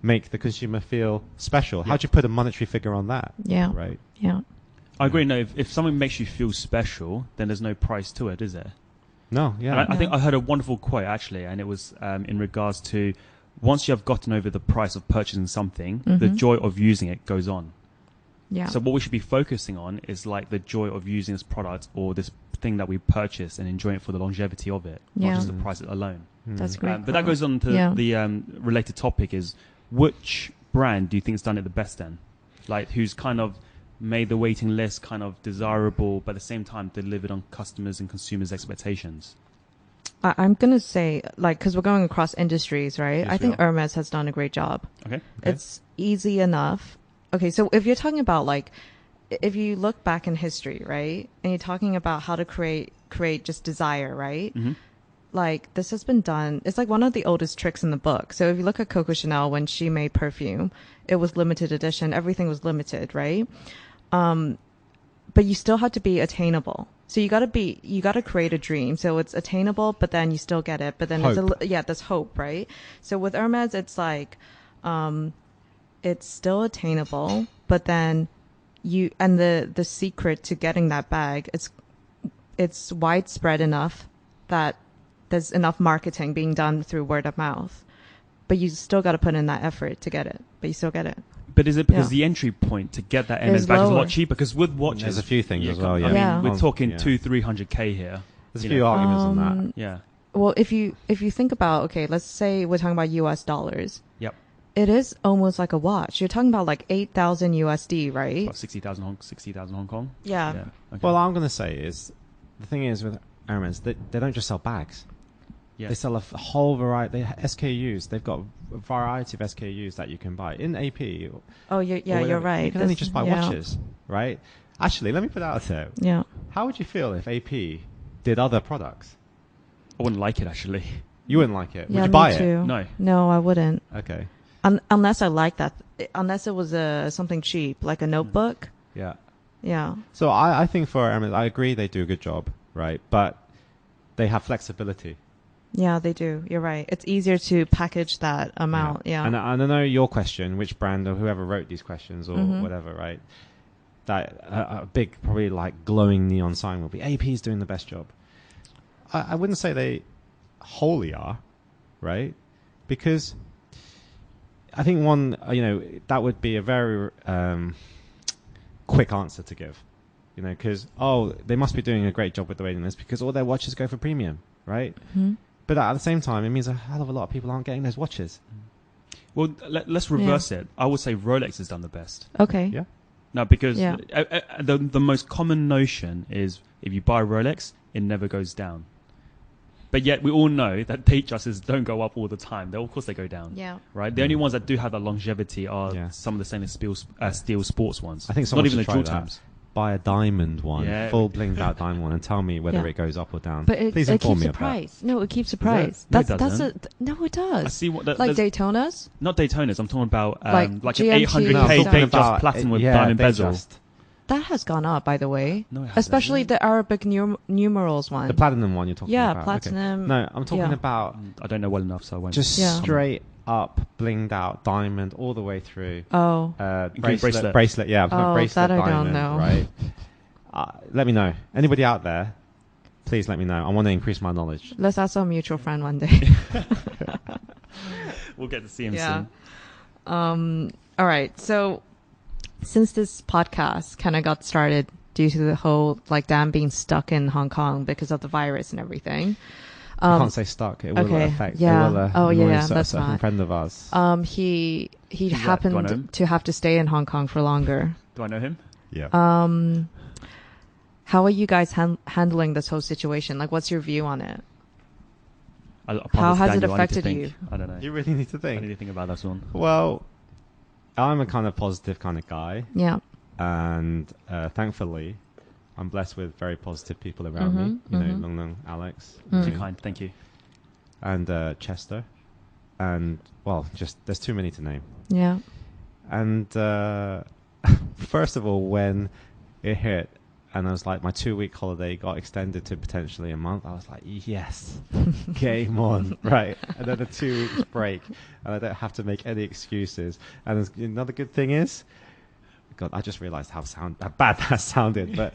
Speaker 2: make the consumer feel special. How do you put a monetary figure on that? Yeah. Right.
Speaker 1: Yeah.
Speaker 3: I agree. No, if something makes you feel special, then there's no price to it, is there?
Speaker 2: No. Yeah.
Speaker 3: I think I heard a wonderful quote actually, and it was in regards to once you have gotten over the price of purchasing something, the joy of using it goes on.
Speaker 1: Yeah.
Speaker 3: So what we should be focusing on is like the joy of using this product or this thing that we purchase and enjoying it for the longevity of it, not just the price alone.
Speaker 1: That's great.
Speaker 3: But that goes on to the related topic is which brand do you think has done it the best then? Like who's kind of made the waiting list kind of desirable, but at the same time delivered on customers' and consumers' expectations?
Speaker 1: I'm going to say, like, because we're going across industries, right? Yes, I think Hermes has done a great job.
Speaker 3: Okay.
Speaker 1: It's easy enough. Okay, so if you're talking about, like, if you look back in history, right, and you're talking about how to create just desire, right? Like, this has been done. It's like one of the oldest tricks in the book. So if you look at Coco Chanel, when she made perfume, it was limited edition. Everything was limited, right? But you still have to be attainable. So you got to create a dream. So it's attainable, but then you still get it. But then there's hope, right? So with Hermes, it's like, it's still attainable, but then the secret to getting that bag, it's widespread enough that there's enough marketing being done through word of mouth, but you still got to put in that effort to get it, but you still get it.
Speaker 3: But is it because the entry point to get that Hermes bag is a lot cheaper? Because with watches,
Speaker 2: there's a few things as well.
Speaker 3: I mean, we're talking 200-300K here.
Speaker 2: There's a few arguments on that.
Speaker 3: Yeah.
Speaker 1: Well, if you think about, okay, let's say we're talking about US dollars.
Speaker 3: Yep.
Speaker 1: It is almost like a watch. You're talking about like 8,000 USD, right?
Speaker 3: About 60,000 Hong Kong.
Speaker 1: Yeah.
Speaker 3: Okay.
Speaker 2: Well, all I'm going to say is the thing is with Hermes, they don't just sell bags. Yeah. They sell a whole variety. They SKUs. They've got a variety of SKUs that you can buy in AP. You're right. You can only just buy watches, right? Actually, let me put it out there.
Speaker 1: Yeah.
Speaker 2: How would you feel if AP did other products?
Speaker 3: I wouldn't like it actually.
Speaker 2: You wouldn't like it.
Speaker 1: Yeah,
Speaker 2: would you buy
Speaker 1: too.
Speaker 2: it?
Speaker 1: No, I wouldn't.
Speaker 2: Okay.
Speaker 1: Unless I like that. Unless it was something cheap, like a notebook.
Speaker 2: Yeah.
Speaker 1: Yeah.
Speaker 2: So I think for Hermes, I agree they do a good job, right? But they have flexibility.
Speaker 1: Yeah, they do. You're right. It's easier to package that amount. Yeah.
Speaker 2: And I know your question, which brand or whoever wrote these questions or whatever, right? That a big, probably like glowing neon sign will be AP's doing the best job. I wouldn't say they wholly are, right? Because I think that would be a very quick answer to give, because they must be doing a great job with the waiting list because all their watches go for premium, right? But at the same time, it means a hell of a lot of people aren't getting those watches.
Speaker 3: Well, let's reverse it. I would say Rolex has done the best.
Speaker 1: Okay.
Speaker 2: Yeah.
Speaker 3: No, because the most common notion is if you buy a Rolex, it never goes down. But yet we all know that Datejusts don't go up all the time. Of course they go down.
Speaker 1: Yeah.
Speaker 3: Right? The only ones that do have that longevity are some of the stainless steel sports ones.
Speaker 2: I think
Speaker 3: not even the
Speaker 2: jewel
Speaker 3: times.
Speaker 2: Buy a diamond one, full blinged out diamond one, and tell me whether it goes up or down.
Speaker 1: But
Speaker 2: please inform me of that.
Speaker 1: No, it keeps the price.
Speaker 3: No, it doesn't.
Speaker 1: No, it does.
Speaker 3: I see what
Speaker 1: like Daytonas.
Speaker 3: Not Daytonas. I'm talking about
Speaker 1: like
Speaker 3: an
Speaker 1: GMT,
Speaker 3: 800K Datejust Platinum with diamond bezel.
Speaker 1: That has gone up, by the way.
Speaker 3: No, it hasn't.
Speaker 1: Especially the Arabic numerals one.
Speaker 2: The platinum one you're talking about.
Speaker 1: Yeah, platinum.
Speaker 2: Okay. No, I'm talking about.
Speaker 3: I don't know well enough, so I won't.
Speaker 2: Just straight up blinged out diamond all the way through.
Speaker 1: Oh.
Speaker 2: Bracelet. Yeah, I'm talking bracelet
Speaker 1: that I
Speaker 2: diamond.
Speaker 1: don't know.
Speaker 2: Right. Let me know. Anybody out there? Please let me know. I want to increase my knowledge.
Speaker 1: Let's ask our mutual friend one day.
Speaker 3: We'll get to see him soon.
Speaker 1: All right. So since this podcast kind of got started due to the whole like Dan being stuck in Hong Kong because of the virus and everything.
Speaker 2: I can't say stuck. It will
Speaker 1: okay,
Speaker 2: affect.
Speaker 1: yeah.
Speaker 2: It will
Speaker 1: Oh, yeah,
Speaker 2: annoy
Speaker 1: yeah,
Speaker 2: a
Speaker 1: that's
Speaker 2: certain
Speaker 1: not.
Speaker 2: friend of ours.
Speaker 1: He
Speaker 3: that? Do I know him?
Speaker 1: happened to have to stay in Hong Kong for longer.
Speaker 3: Do I know him?
Speaker 2: Yeah.
Speaker 1: How are you guys handling this whole situation? Like, what's your view on it?
Speaker 3: Upon
Speaker 1: How
Speaker 3: this,
Speaker 1: has it
Speaker 3: Daniel, I need to
Speaker 1: affected
Speaker 3: think.
Speaker 1: you?
Speaker 3: I don't know.
Speaker 2: You really need to
Speaker 3: I
Speaker 2: think.
Speaker 3: need to think about this one.
Speaker 2: Well, I'm a kind of positive kind of guy,
Speaker 1: Yeah.
Speaker 2: and thankfully, I'm blessed with very positive people around me. You know, Lung Lung, Alex,
Speaker 3: Too
Speaker 2: me,
Speaker 3: kind. Thank you.
Speaker 2: and Chester, and well, just there's too many to name.
Speaker 1: Yeah.
Speaker 2: And first of all, when it hit, and I was like, my 2-week holiday got extended to potentially a month. I was like, yes, game on, right? And then a 2 weeks break, and I don't have to make any excuses. And another good thing is, God, I just realised how bad that sounded. But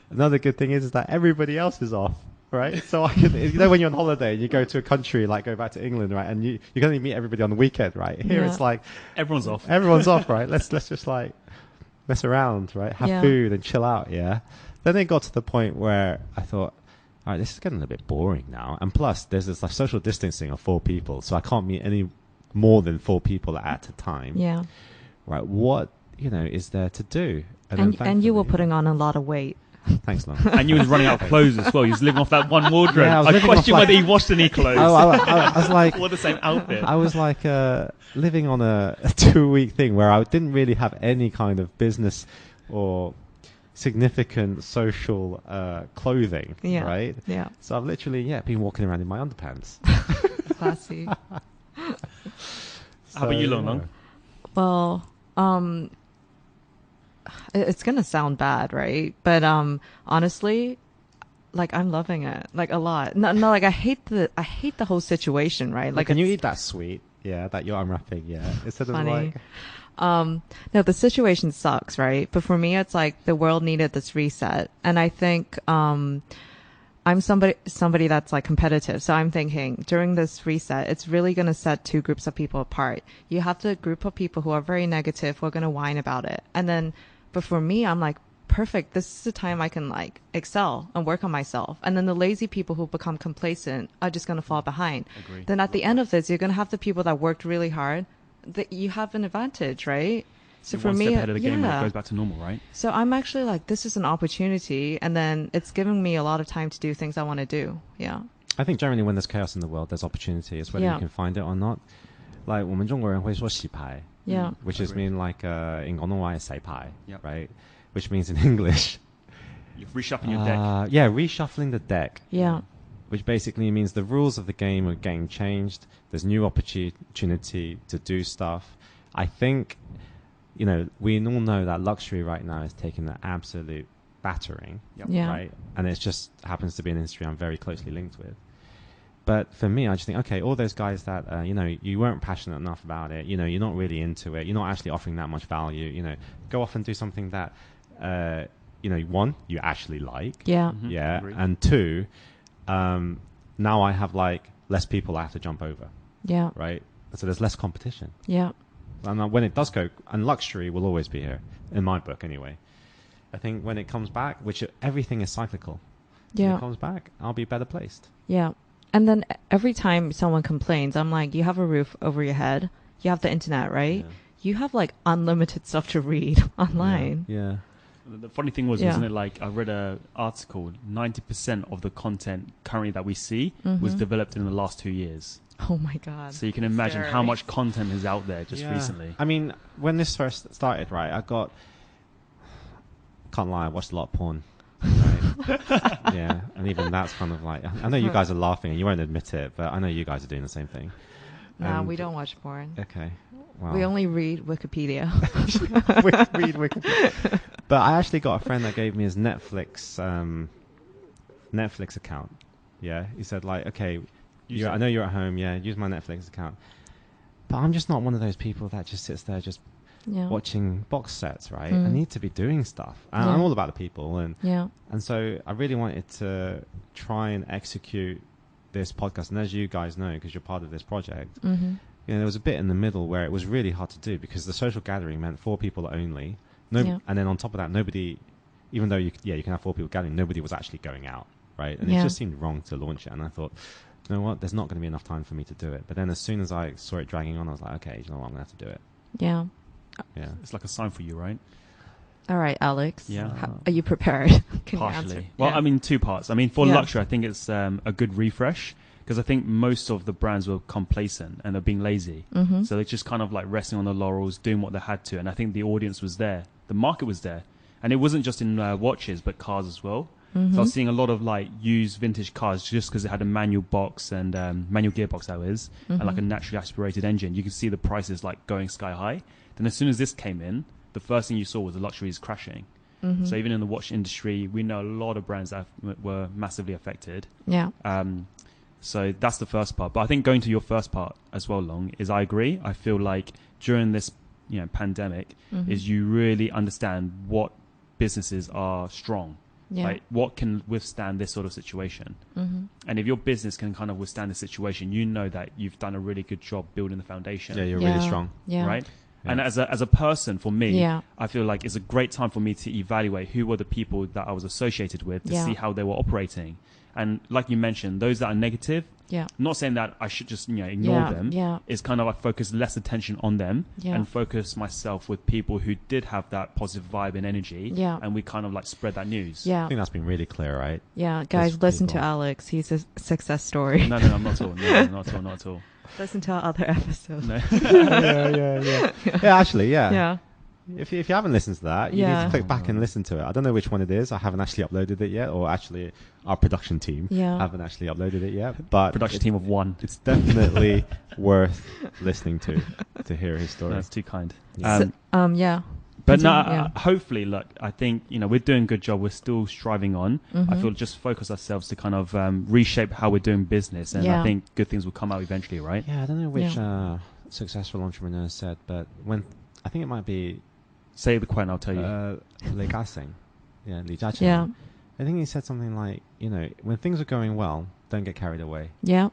Speaker 2: another good thing is that everybody else is off, right? So I can, you know, when you're on holiday, you go to a country like go back to England, right? And you can only meet everybody on the weekend, right? Here
Speaker 1: Yeah.
Speaker 2: it's like
Speaker 3: Everyone's off.
Speaker 2: everyone's off, right? Let's just like mess around, right? Have
Speaker 1: Yeah.
Speaker 2: food and chill out, yeah. Then it got to the point where I thought, all right, this is getting a little bit boring now. And plus, there's this like social distancing of 4 people, so I can't meet any more than 4 people at a time.
Speaker 1: Yeah.
Speaker 2: Right? What is there to do?
Speaker 1: And
Speaker 2: then
Speaker 1: you were
Speaker 2: thankfully-
Speaker 1: putting on a lot of weight.
Speaker 2: Thanks, Lon.
Speaker 3: And you was running out of clothes as well. You was living off that one wardrobe.
Speaker 2: Yeah, I was
Speaker 3: I
Speaker 2: living off,
Speaker 3: question
Speaker 2: like-
Speaker 3: whether he washed any clothes.
Speaker 2: I was like,
Speaker 3: Or the same outfit.
Speaker 2: I was like living on a 2-week thing where I didn't really have any kind of business or significant social clothing,
Speaker 1: Yeah.
Speaker 2: right?
Speaker 1: Yeah.
Speaker 2: So I've literally, been walking around in my underpants.
Speaker 1: Classy.
Speaker 3: How about you, Long Long?
Speaker 1: Well, it's gonna sound bad, right? But honestly, like I'm loving it, like a lot. No, like I hate the whole situation, right?
Speaker 2: Like, can you
Speaker 1: it's
Speaker 2: eat that sweet? Yeah, that you're unwrapping, yeah. Instead
Speaker 1: funny.
Speaker 2: of like,
Speaker 1: No, the situation sucks, right? But for me, it's like the world needed this reset, and I think I'm somebody that's like competitive. So I'm thinking during this reset, it's really going to set 2 groups of people apart. You have the group of people who are very negative, who are going to whine about it. And then, but for me, I'm like, perfect. This is the time I can like excel and work on myself. And then the lazy people who become complacent are just going to fall behind.
Speaker 3: Agree.
Speaker 1: Then at the end of this, you're going to have the people that worked really hard. That you have an advantage, right? So
Speaker 3: You're
Speaker 1: for
Speaker 3: one
Speaker 1: me,
Speaker 3: step ahead of the game when it
Speaker 1: yeah.
Speaker 3: goes back to normal, right?
Speaker 1: So I'm actually like, this is an opportunity, and then it's giving me a lot of time to do things I want to do. Yeah.
Speaker 2: I think generally when there's chaos in the world, there's opportunity. It's whether
Speaker 1: Yeah.
Speaker 2: you can find it or not. Like 我们中国人会说洗牌,
Speaker 1: Yeah.
Speaker 2: which is
Speaker 3: Agree.
Speaker 2: mean like in 广东话 is 洗牌,
Speaker 3: Yep.
Speaker 2: right? Which means in English,
Speaker 3: You're reshuffling your deck.
Speaker 2: reshuffling the deck.
Speaker 1: Yeah.
Speaker 2: Which basically means the rules of the game are getting changed. There's new opportunity to do stuff. I think, we all know that luxury right now is taking an absolute battering,
Speaker 3: Yep.
Speaker 1: Yeah.
Speaker 2: right? And it just happens to be an industry I'm very closely linked with. But for me, I just think, okay, all those guys that, you weren't passionate enough about it, you're not really into it, you're not actually offering that much value, go off and do something that, one, you actually like.
Speaker 1: Yeah.
Speaker 3: Mhm.
Speaker 2: Yeah.
Speaker 3: Agree.
Speaker 2: And 2, now I have like less people I have to jump over,
Speaker 1: Yeah.
Speaker 2: right? So there's less competition.
Speaker 1: Yeah.
Speaker 2: And when it does go, and luxury will always be here, in my book anyway. I think when it comes back, everything is cyclical. When
Speaker 1: Yeah.
Speaker 2: it comes back, I'll be better placed.
Speaker 1: Yeah. And then every time someone complains, I'm like, you have a roof over your head. You have the internet, right?
Speaker 2: Yeah.
Speaker 1: You have like unlimited stuff to read online.
Speaker 2: Yeah.
Speaker 3: The funny thing was,
Speaker 1: Yeah.
Speaker 3: wasn't it like I read an article, 90% of the content currently that we see was developed in the last 2 years.
Speaker 1: Oh my God.
Speaker 3: So you can imagine how
Speaker 1: Scary.
Speaker 3: much content is out there just
Speaker 2: Yeah.
Speaker 3: recently.
Speaker 2: I mean, when this first started, right, can't lie, I watched a lot of porn. Right? Yeah, and even that's kind of like, I know you guys are laughing and you won't admit it, but I know you guys are doing the same thing.
Speaker 1: Nah,
Speaker 2: And-
Speaker 1: we don't watch porn.
Speaker 2: Okay. Wow.
Speaker 1: We only read Wikipedia.
Speaker 2: read Wikipedia. But I actually got a friend that gave me his Netflix account. Yeah, he said like, okay,
Speaker 3: Use it.
Speaker 2: I know you're at home. Yeah, use my Netflix account. But I'm just not one of those people that just sits there just
Speaker 1: Yeah.
Speaker 2: watching box sets. Right? I
Speaker 1: Mm.
Speaker 2: need to be doing stuff. And
Speaker 1: Yeah.
Speaker 2: I'm all about the people,
Speaker 1: Yeah.
Speaker 2: and so I really wanted to try and execute this podcast. And as you guys know, because you're part of this project,
Speaker 1: Mm-hmm.
Speaker 2: there was a bit in the middle where it was really hard to do because the social gathering meant 4 people only.
Speaker 1: Yeah.
Speaker 2: And then on top of that, nobody, even though you can have 4 people gathering, nobody was actually going out, right? And
Speaker 1: Yeah.
Speaker 2: it just seemed wrong to launch it. And I thought, you know what, there's not going to be enough time for me to do it. But then as soon as I saw it dragging on, I was like, okay, you know what, I'm going to have to do it.
Speaker 1: Yeah.
Speaker 2: Yeah.
Speaker 3: It's like a sign for you, right?
Speaker 1: All right, Alex.
Speaker 3: Yeah.
Speaker 1: Are you prepared? Can you
Speaker 3: Partially.
Speaker 1: answer?
Speaker 3: Well,
Speaker 1: Yeah.
Speaker 3: I mean, 2 parts. I mean, for
Speaker 1: Yeah.
Speaker 3: luxury, I think it's a good refresh because I think most of the brands were complacent and they're being lazy.
Speaker 1: Mhm.
Speaker 3: So they're just kind of like resting on their laurels, doing what they had to. And I think the audience was there. The market was there. And it wasn't just in watches, but cars as well.
Speaker 1: Mm-hmm.
Speaker 3: So I was seeing a lot of like used vintage cars just because it had a manual box and manual gearbox, that is, and like a naturally aspirated engine. You can see the prices like going sky high. Then as soon as this came in, the first thing you saw was the luxuries crashing.
Speaker 1: Mm-hmm.
Speaker 3: So even in the watch industry, we know a lot of brands that were massively affected.
Speaker 1: Yeah.
Speaker 3: So that's the first part. But I think going to your first part as well, Long, is I agree. I feel like during this, pandemic,
Speaker 1: Mhm.
Speaker 3: is you really understand what businesses are strong.
Speaker 1: Yeah.
Speaker 3: Like what can withstand this sort of situation.
Speaker 1: Mm-hmm.
Speaker 3: And if your business can kind of withstand the situation, you know that you've done a really good job building the foundation.
Speaker 2: Yeah, you're
Speaker 1: Yeah.
Speaker 2: really strong.
Speaker 1: Yeah.
Speaker 3: Right?
Speaker 2: Yeah.
Speaker 3: And as a person, for me,
Speaker 1: Yeah.
Speaker 3: I feel like it's a great time for me to evaluate who were the people that I was associated with to
Speaker 1: Yeah.
Speaker 3: see how they were operating. And like you mentioned, those that are negative,
Speaker 1: Yeah.
Speaker 3: not saying that I should just ignore
Speaker 1: Yeah.
Speaker 3: them.
Speaker 1: Yeah.
Speaker 3: It's kind of I focus less attention on them
Speaker 1: Yeah.
Speaker 3: and focus myself with people who did have that positive vibe and energy.
Speaker 1: Yeah.
Speaker 3: And we kind of like spread that news.
Speaker 2: I
Speaker 1: Yeah.
Speaker 2: think that's been really clear, right?
Speaker 1: Yeah. Guys,
Speaker 2: Those
Speaker 1: listen to
Speaker 2: people.
Speaker 1: Alex. He's a success story.
Speaker 3: No, I'm not at all. No, not at all. Not at all.
Speaker 1: Listen to our other episodes.
Speaker 3: No.
Speaker 2: yeah. Yeah, actually, yeah.
Speaker 1: Yeah.
Speaker 2: If you haven't listened to that, you need
Speaker 1: Yeah.
Speaker 2: to click back and listen to it. I don't know which one it is. I haven't actually uploaded it yet, or actually our production team
Speaker 1: Yeah.
Speaker 2: haven't actually uploaded it yet. But
Speaker 3: Production team of 1.
Speaker 2: it's definitely worth listening to hear his story.
Speaker 3: That's too kind.
Speaker 2: Yeah.
Speaker 1: Yeah.
Speaker 3: But no,
Speaker 1: Continue, yeah.
Speaker 3: hopefully, look, I think, we're doing a good job. We're still striving on. I
Speaker 1: Mhm.
Speaker 3: feel just focus ourselves to kind of reshape how we're doing business. And
Speaker 1: Yeah.
Speaker 3: I think good things will come out eventually, right?
Speaker 2: Yeah, I don't know which successful entrepreneur said, but I think it might be
Speaker 3: Say the quote and I'll tell you.
Speaker 2: Li Ka-shing. Yeah, Li Jiaqing.
Speaker 1: Yeah.
Speaker 2: I think he said something like, when things are going well, don't get carried away.
Speaker 1: Yeah.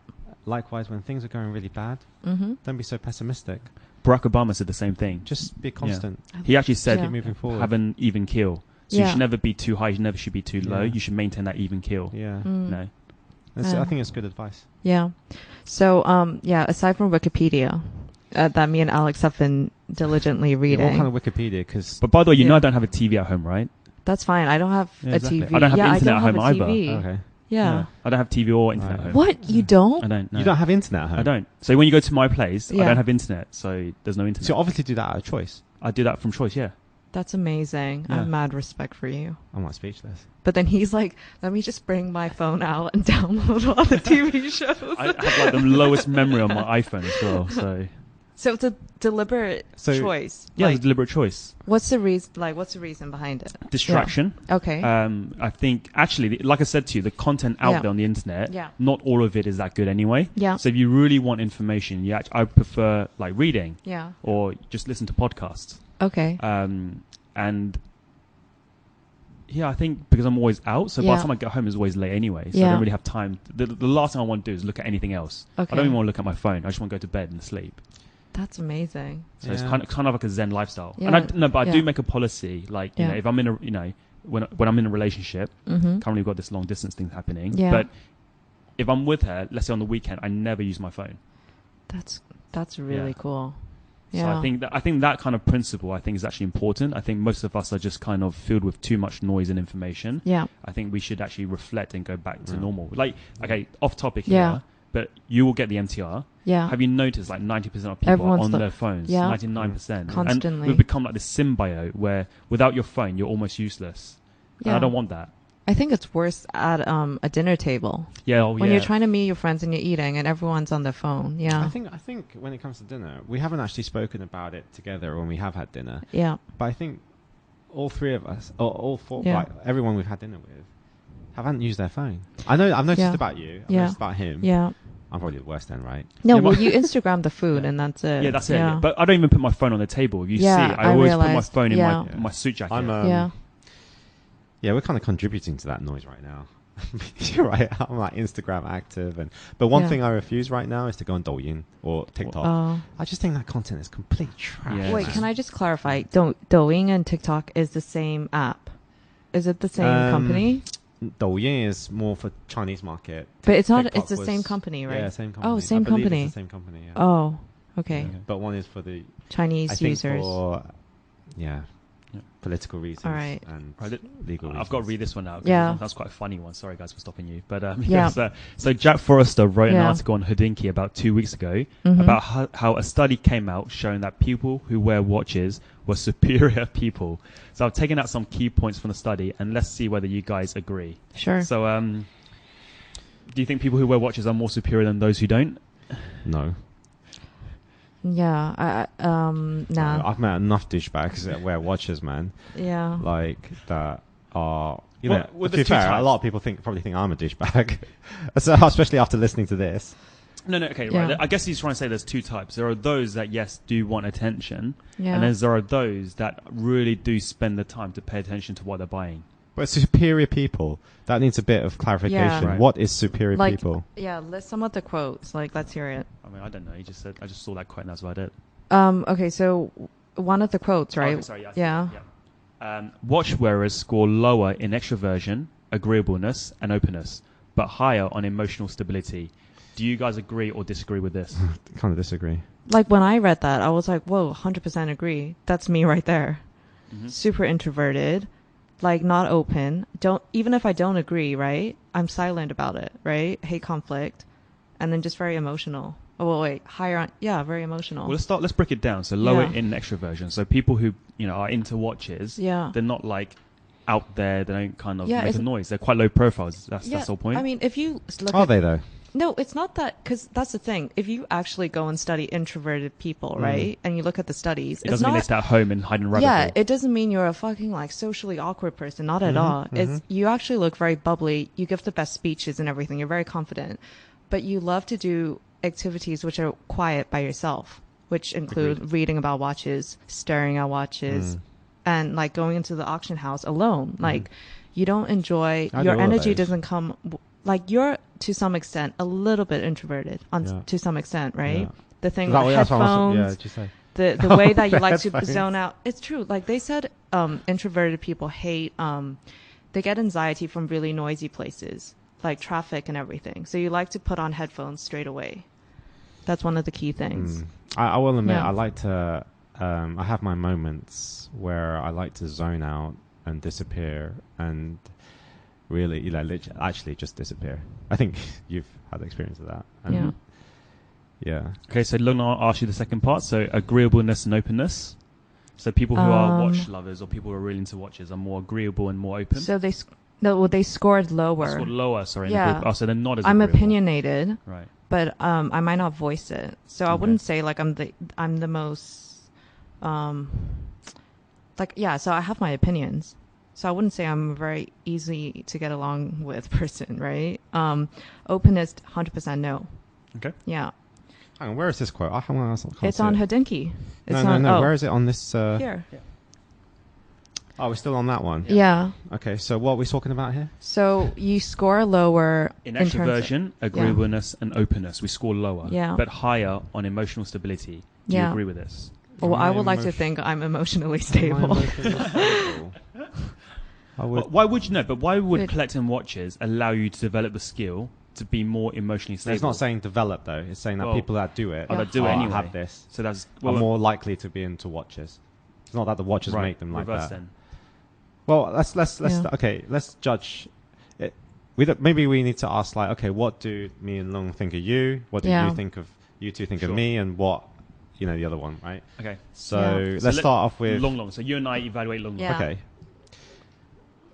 Speaker 2: Likewise, when things are going really bad,
Speaker 1: Mm-hmm.
Speaker 2: don't be so pessimistic.
Speaker 3: Barack Obama said the same thing.
Speaker 2: Just be constant.
Speaker 3: He actually said,
Speaker 1: Yeah.
Speaker 2: Keep moving forward.
Speaker 3: have an even keel. So
Speaker 1: Yeah.
Speaker 3: you should never be too high. You never should be too low.
Speaker 2: Yeah.
Speaker 3: You should maintain that even keel.
Speaker 2: Yeah.
Speaker 1: Mm.
Speaker 3: No.
Speaker 2: I think it's good advice.
Speaker 1: Yeah. So, aside from Wikipedia, that me and Alex have been diligently
Speaker 2: Yeah,
Speaker 1: reading.
Speaker 2: what kind of Wikipedia? Because
Speaker 3: But by the way,
Speaker 1: Yeah.
Speaker 3: I don't have a TV at home, right?
Speaker 1: That's fine. I don't have
Speaker 3: Yeah,
Speaker 1: a
Speaker 3: exactly.
Speaker 1: TV.
Speaker 3: I don't have
Speaker 1: yeah,
Speaker 3: internet
Speaker 1: I
Speaker 3: at
Speaker 1: don't
Speaker 3: home
Speaker 1: have a
Speaker 3: either.
Speaker 1: TV.
Speaker 2: okay,
Speaker 1: Yeah.
Speaker 3: I don't have TV or internet
Speaker 2: Right.
Speaker 3: at home.
Speaker 1: What? You don't?
Speaker 3: I don't. No.
Speaker 2: you don't have internet at home.
Speaker 3: I don't. So when you go to my place, I
Speaker 1: Yeah.
Speaker 3: don't have internet. So there's no internet.
Speaker 2: So you obviously do that out of choice.
Speaker 3: I do that from choice, yeah.
Speaker 1: That's amazing. I
Speaker 3: Yeah.
Speaker 1: have mad respect for you.
Speaker 2: I'm like speechless.
Speaker 1: But then he's like, let me just bring my phone out and download all the TV shows.
Speaker 3: I have like the lowest memory on my iPhone as well. So
Speaker 1: So it's a deliberate
Speaker 2: So-
Speaker 1: choice.
Speaker 3: yeah,
Speaker 1: Like,
Speaker 3: it's a deliberate choice.
Speaker 1: what's the reason? Like, what's the reason behind it?
Speaker 3: Distraction.
Speaker 1: Okay.
Speaker 3: I think actually, like I said to you, the content out
Speaker 1: Yeah.
Speaker 3: there on the internet,
Speaker 1: Yeah.
Speaker 3: not all of it is that good anyway.
Speaker 1: Yeah.
Speaker 3: So if you really want information, I prefer like reading
Speaker 1: Yeah.
Speaker 3: or just listen to podcasts.
Speaker 1: Okay.
Speaker 3: And yeah, I think because I'm always out, so by
Speaker 1: Yeah.
Speaker 3: the time I get home, it's always late anyway. So I
Speaker 1: Yeah.
Speaker 3: don't really have time. The last thing I want to do is look at anything else.
Speaker 1: Okay.
Speaker 3: I don't even want to look at my phone. I just want to go to bed and sleep.
Speaker 1: That's amazing.
Speaker 3: So it's
Speaker 2: Yeah.
Speaker 3: kind of like a Zen lifestyle.
Speaker 1: Yeah.
Speaker 3: And I
Speaker 1: Yeah.
Speaker 3: do make a policy, like
Speaker 1: Yeah.
Speaker 3: if I'm in a when I'm in a relationship,
Speaker 1: Mm-hmm.
Speaker 3: currently we've got this long distance thing happening.
Speaker 1: Yeah.
Speaker 3: But if I'm with her, let's say on the weekend, I never use my phone.
Speaker 1: That's really
Speaker 3: Yeah.
Speaker 1: cool.
Speaker 3: So
Speaker 1: Yeah.
Speaker 3: I think that kind of principle is actually important. I think most of us are just kind of filled with too much noise and information.
Speaker 1: Yeah.
Speaker 3: I think we should actually reflect and go back to
Speaker 2: Yeah.
Speaker 3: normal. Like, okay, off topic
Speaker 1: Yeah.
Speaker 3: here, but you will get the MTR.
Speaker 1: Yeah.
Speaker 3: Have you noticed like 90% of people
Speaker 1: Everyone's
Speaker 3: are on
Speaker 1: the-
Speaker 3: their phones?
Speaker 1: Yeah.
Speaker 3: 99%.
Speaker 1: Constantly.
Speaker 3: And we've become like this symbiote where without your phone, you're almost useless. And
Speaker 1: Yeah.
Speaker 3: I don't want that.
Speaker 1: I think it's worse at a dinner table
Speaker 3: Yeah,
Speaker 1: when you're trying to meet your friends and you're eating and everyone's on their phone. Yeah.
Speaker 2: I think when it comes to dinner, we haven't actually spoken about it together when we have had dinner.
Speaker 1: Yeah.
Speaker 2: But I think all three of us, or all four,
Speaker 1: Yeah.
Speaker 2: like everyone we've had dinner with, haven't used their phone. I've noticed
Speaker 1: Yeah.
Speaker 2: about you. I've
Speaker 1: Yeah.
Speaker 2: noticed about him.
Speaker 1: Yeah.
Speaker 2: I'm probably the worst then, right?
Speaker 1: No,
Speaker 3: Yeah,
Speaker 1: well,
Speaker 3: but-
Speaker 1: you Instagram the food
Speaker 2: Yeah.
Speaker 1: and that's it.
Speaker 3: Yeah, that's it. Yeah. But I don't even put my phone on the table. If you
Speaker 1: Yeah,
Speaker 3: see, I
Speaker 1: I
Speaker 3: always put my
Speaker 1: realized.
Speaker 3: phone in
Speaker 1: Yeah.
Speaker 3: my suit jacket.
Speaker 2: I'm
Speaker 1: yeah.
Speaker 2: Yeah, we're kind of contributing to that noise right now. You're right. I'm like Instagram active, but one
Speaker 1: Yeah.
Speaker 2: thing I refuse right now is to go on Douyin or TikTok.
Speaker 1: Oh.
Speaker 2: I just think that content is complete trash.
Speaker 3: Yeah.
Speaker 1: Wait, can I just clarify? Douyin and TikTok is the same app. Is it the same company?
Speaker 2: Douyin is more for Chinese market.
Speaker 1: But it's not.
Speaker 2: TikTok
Speaker 1: It's the same
Speaker 2: was-
Speaker 1: company, right?
Speaker 2: Yeah, same company.
Speaker 1: Oh, same
Speaker 2: I believe
Speaker 1: company.
Speaker 2: It's the same company. Yeah.
Speaker 1: Oh, okay.
Speaker 3: Okay.
Speaker 2: But one is for the
Speaker 1: Chinese
Speaker 2: I think
Speaker 1: users.
Speaker 2: for
Speaker 3: Yeah.
Speaker 2: political reasons
Speaker 1: Alright.
Speaker 2: and
Speaker 3: Right,
Speaker 2: legal reasons.
Speaker 3: I've got to read this one out. 'Cause
Speaker 1: Yeah.
Speaker 3: That's quite a funny one. Sorry, guys, for stopping you. But
Speaker 1: Yeah.
Speaker 3: so Jack Forrester wrote an
Speaker 1: Yeah.
Speaker 3: article on Hodinkee about 2 weeks ago
Speaker 1: Mhm.
Speaker 3: about how a study came out showing that people who wear watches were superior people. So I've taken out some key points from the study, and let's see whether you guys agree.
Speaker 1: Sure.
Speaker 3: So, do you think people who wear watches are more superior than those who don't?
Speaker 2: No.
Speaker 1: Yeah. Nah.
Speaker 2: I've met enough douchebags that wear watches, man.
Speaker 1: Yeah.
Speaker 2: Like that are you
Speaker 3: Well,
Speaker 2: know.
Speaker 3: well,
Speaker 2: To be
Speaker 3: there's two
Speaker 2: fair, a
Speaker 3: types.
Speaker 2: lot of people probably think I'm a douchebag, so especially after listening to this.
Speaker 3: No, okay,
Speaker 1: Yeah.
Speaker 3: right. I guess he's trying to say there's two types. There are those that, yes, do want attention,
Speaker 1: Yeah.
Speaker 3: and then there are those that really do spend the time to pay attention to what they're buying.
Speaker 2: But superior people, that needs a bit of clarification.
Speaker 1: Yeah.
Speaker 3: Right.
Speaker 2: What is superior
Speaker 1: Like,
Speaker 2: people?
Speaker 1: yeah. List some of the quotes. Like, let's hear it.
Speaker 3: I mean, I don't know. He just said, I just saw that quote and that's about it.
Speaker 1: Okay. So one of the quotes, right?
Speaker 3: Oh, okay, sorry, yeah. I see
Speaker 1: Yeah.
Speaker 3: that, yeah. Watch wearers score lower in extroversion, agreeableness, and openness, but higher on emotional stability. Do you guys agree or disagree with this?
Speaker 2: Kind of disagree.
Speaker 1: Like when I read that, I was like, whoa, 100% agree. That's me right there.
Speaker 3: Mhm.
Speaker 1: Super introverted, like not open. Even if I don't agree, right? I'm silent about it, right? Hate conflict, and then just very emotional. Oh, well, wait, higher on, yeah, very emotional.
Speaker 3: Well, let's break it down. So lower
Speaker 1: Yeah.
Speaker 3: in extroversion. So people who, are into watches,
Speaker 1: Yeah.
Speaker 3: they're not like out there. They don't kind of
Speaker 1: Yeah,
Speaker 3: make a
Speaker 1: it's-
Speaker 3: noise. They're quite low profiles. That's the whole point.
Speaker 1: I mean, if you look
Speaker 2: Are
Speaker 1: at,
Speaker 2: they though?
Speaker 1: no, it's not that, because that's the thing. If you actually go and study introverted people, right, and you look at the studies,
Speaker 3: it
Speaker 1: it's
Speaker 3: doesn't mean they
Speaker 1: not.
Speaker 3: stay at home and hide in a rabbit
Speaker 1: Yeah,
Speaker 3: hole.
Speaker 1: it doesn't mean you're a fucking like socially awkward person. Not at all. It's you actually look very bubbly. You give the best speeches and everything. You're very confident, but you love to do activities which are quiet by yourself, which include reading about watches, staring at watches, and like going into the auction house alone. Like you don't enjoy
Speaker 2: I do
Speaker 1: your
Speaker 2: all of
Speaker 1: energy
Speaker 2: those.
Speaker 1: doesn't come. Like you're to some extent a little bit introverted
Speaker 2: Yeah.
Speaker 1: to some extent, right?
Speaker 2: Yeah.
Speaker 1: The thing
Speaker 2: Is that
Speaker 1: with
Speaker 2: what- that's what I was-
Speaker 1: headphones,
Speaker 2: yeah, did you say?
Speaker 1: the way that you
Speaker 2: The
Speaker 1: like to
Speaker 2: headphones.
Speaker 1: zone out. It's true. Like they said, introverted people hate, they get anxiety from really noisy places, like traffic and everything. So you like to put on headphones straight away. That's one of the key things.
Speaker 2: I will admit,
Speaker 1: Yeah.
Speaker 2: I like to. I have my moments where I like to zone out and disappear, and really, actually just disappear. I think you've had experience of that. And
Speaker 1: Yeah.
Speaker 2: Yeah.
Speaker 3: Okay, so Lung, I'll ask you the second part. So agreeableness and openness. So people who are watch lovers or people who are really into watches are more agreeable and more open.
Speaker 1: So they scored lower.
Speaker 3: Scored lower, sorry. in the
Speaker 1: Yeah.
Speaker 3: group. Oh, so they're not as
Speaker 1: I'm
Speaker 3: agreeable.
Speaker 1: opinionated,
Speaker 3: Right.
Speaker 1: but I might not voice it. So I
Speaker 3: Okay.
Speaker 1: wouldn't say like I'm the most like yeah. So I have my opinions. So I wouldn't say I'm a very easy to get along with person, right? Openness, 100% no.
Speaker 3: Okay.
Speaker 1: Yeah,
Speaker 2: Hang on, where is this quote? I can't
Speaker 1: it's
Speaker 2: see
Speaker 1: on
Speaker 2: it.
Speaker 1: Hodinkee. It's
Speaker 2: No.
Speaker 1: on, oh,
Speaker 2: Where is it on this?
Speaker 1: here.
Speaker 2: Oh, we're still on that one.
Speaker 1: Yeah.
Speaker 2: Okay, so what are we talking about here?
Speaker 1: So you score lower
Speaker 3: In
Speaker 1: terms of-
Speaker 3: extroversion, agreeableness, and openness, we score lower,
Speaker 1: Yeah.
Speaker 3: but higher on emotional stability. Do you
Speaker 1: Yeah.
Speaker 3: agree with this?
Speaker 1: Well, I
Speaker 2: Am
Speaker 1: would like to
Speaker 2: emotion-
Speaker 1: think I'm emotionally
Speaker 2: Am I
Speaker 1: stable.
Speaker 2: emotionally stable? I would.
Speaker 3: Why would you know? But why would
Speaker 1: It-
Speaker 3: collecting watches allow you to develop the skill to be more emotionally stable?
Speaker 2: It's not saying develop though. It's saying that
Speaker 3: Well,
Speaker 2: people that do it,
Speaker 3: Oh, that do it
Speaker 2: are-
Speaker 3: anyway.
Speaker 2: have this,
Speaker 3: So that's
Speaker 2: are more likely to be into watches. It's not that the watches
Speaker 3: right.
Speaker 2: make them like
Speaker 3: Reverse
Speaker 2: that.
Speaker 3: then.
Speaker 2: Well, let's
Speaker 1: Yeah.
Speaker 2: okay. Let's judge it. Maybe we need to ask like, okay, what do me and Long think of you? What do
Speaker 1: Yeah.
Speaker 2: you think of you two think
Speaker 3: Sure.
Speaker 2: of me? And what the other one, right?
Speaker 3: Okay.
Speaker 2: So
Speaker 1: Yeah.
Speaker 3: So
Speaker 2: let's start off with
Speaker 3: Long. So you and I evaluate Long.
Speaker 1: Yeah.
Speaker 2: okay.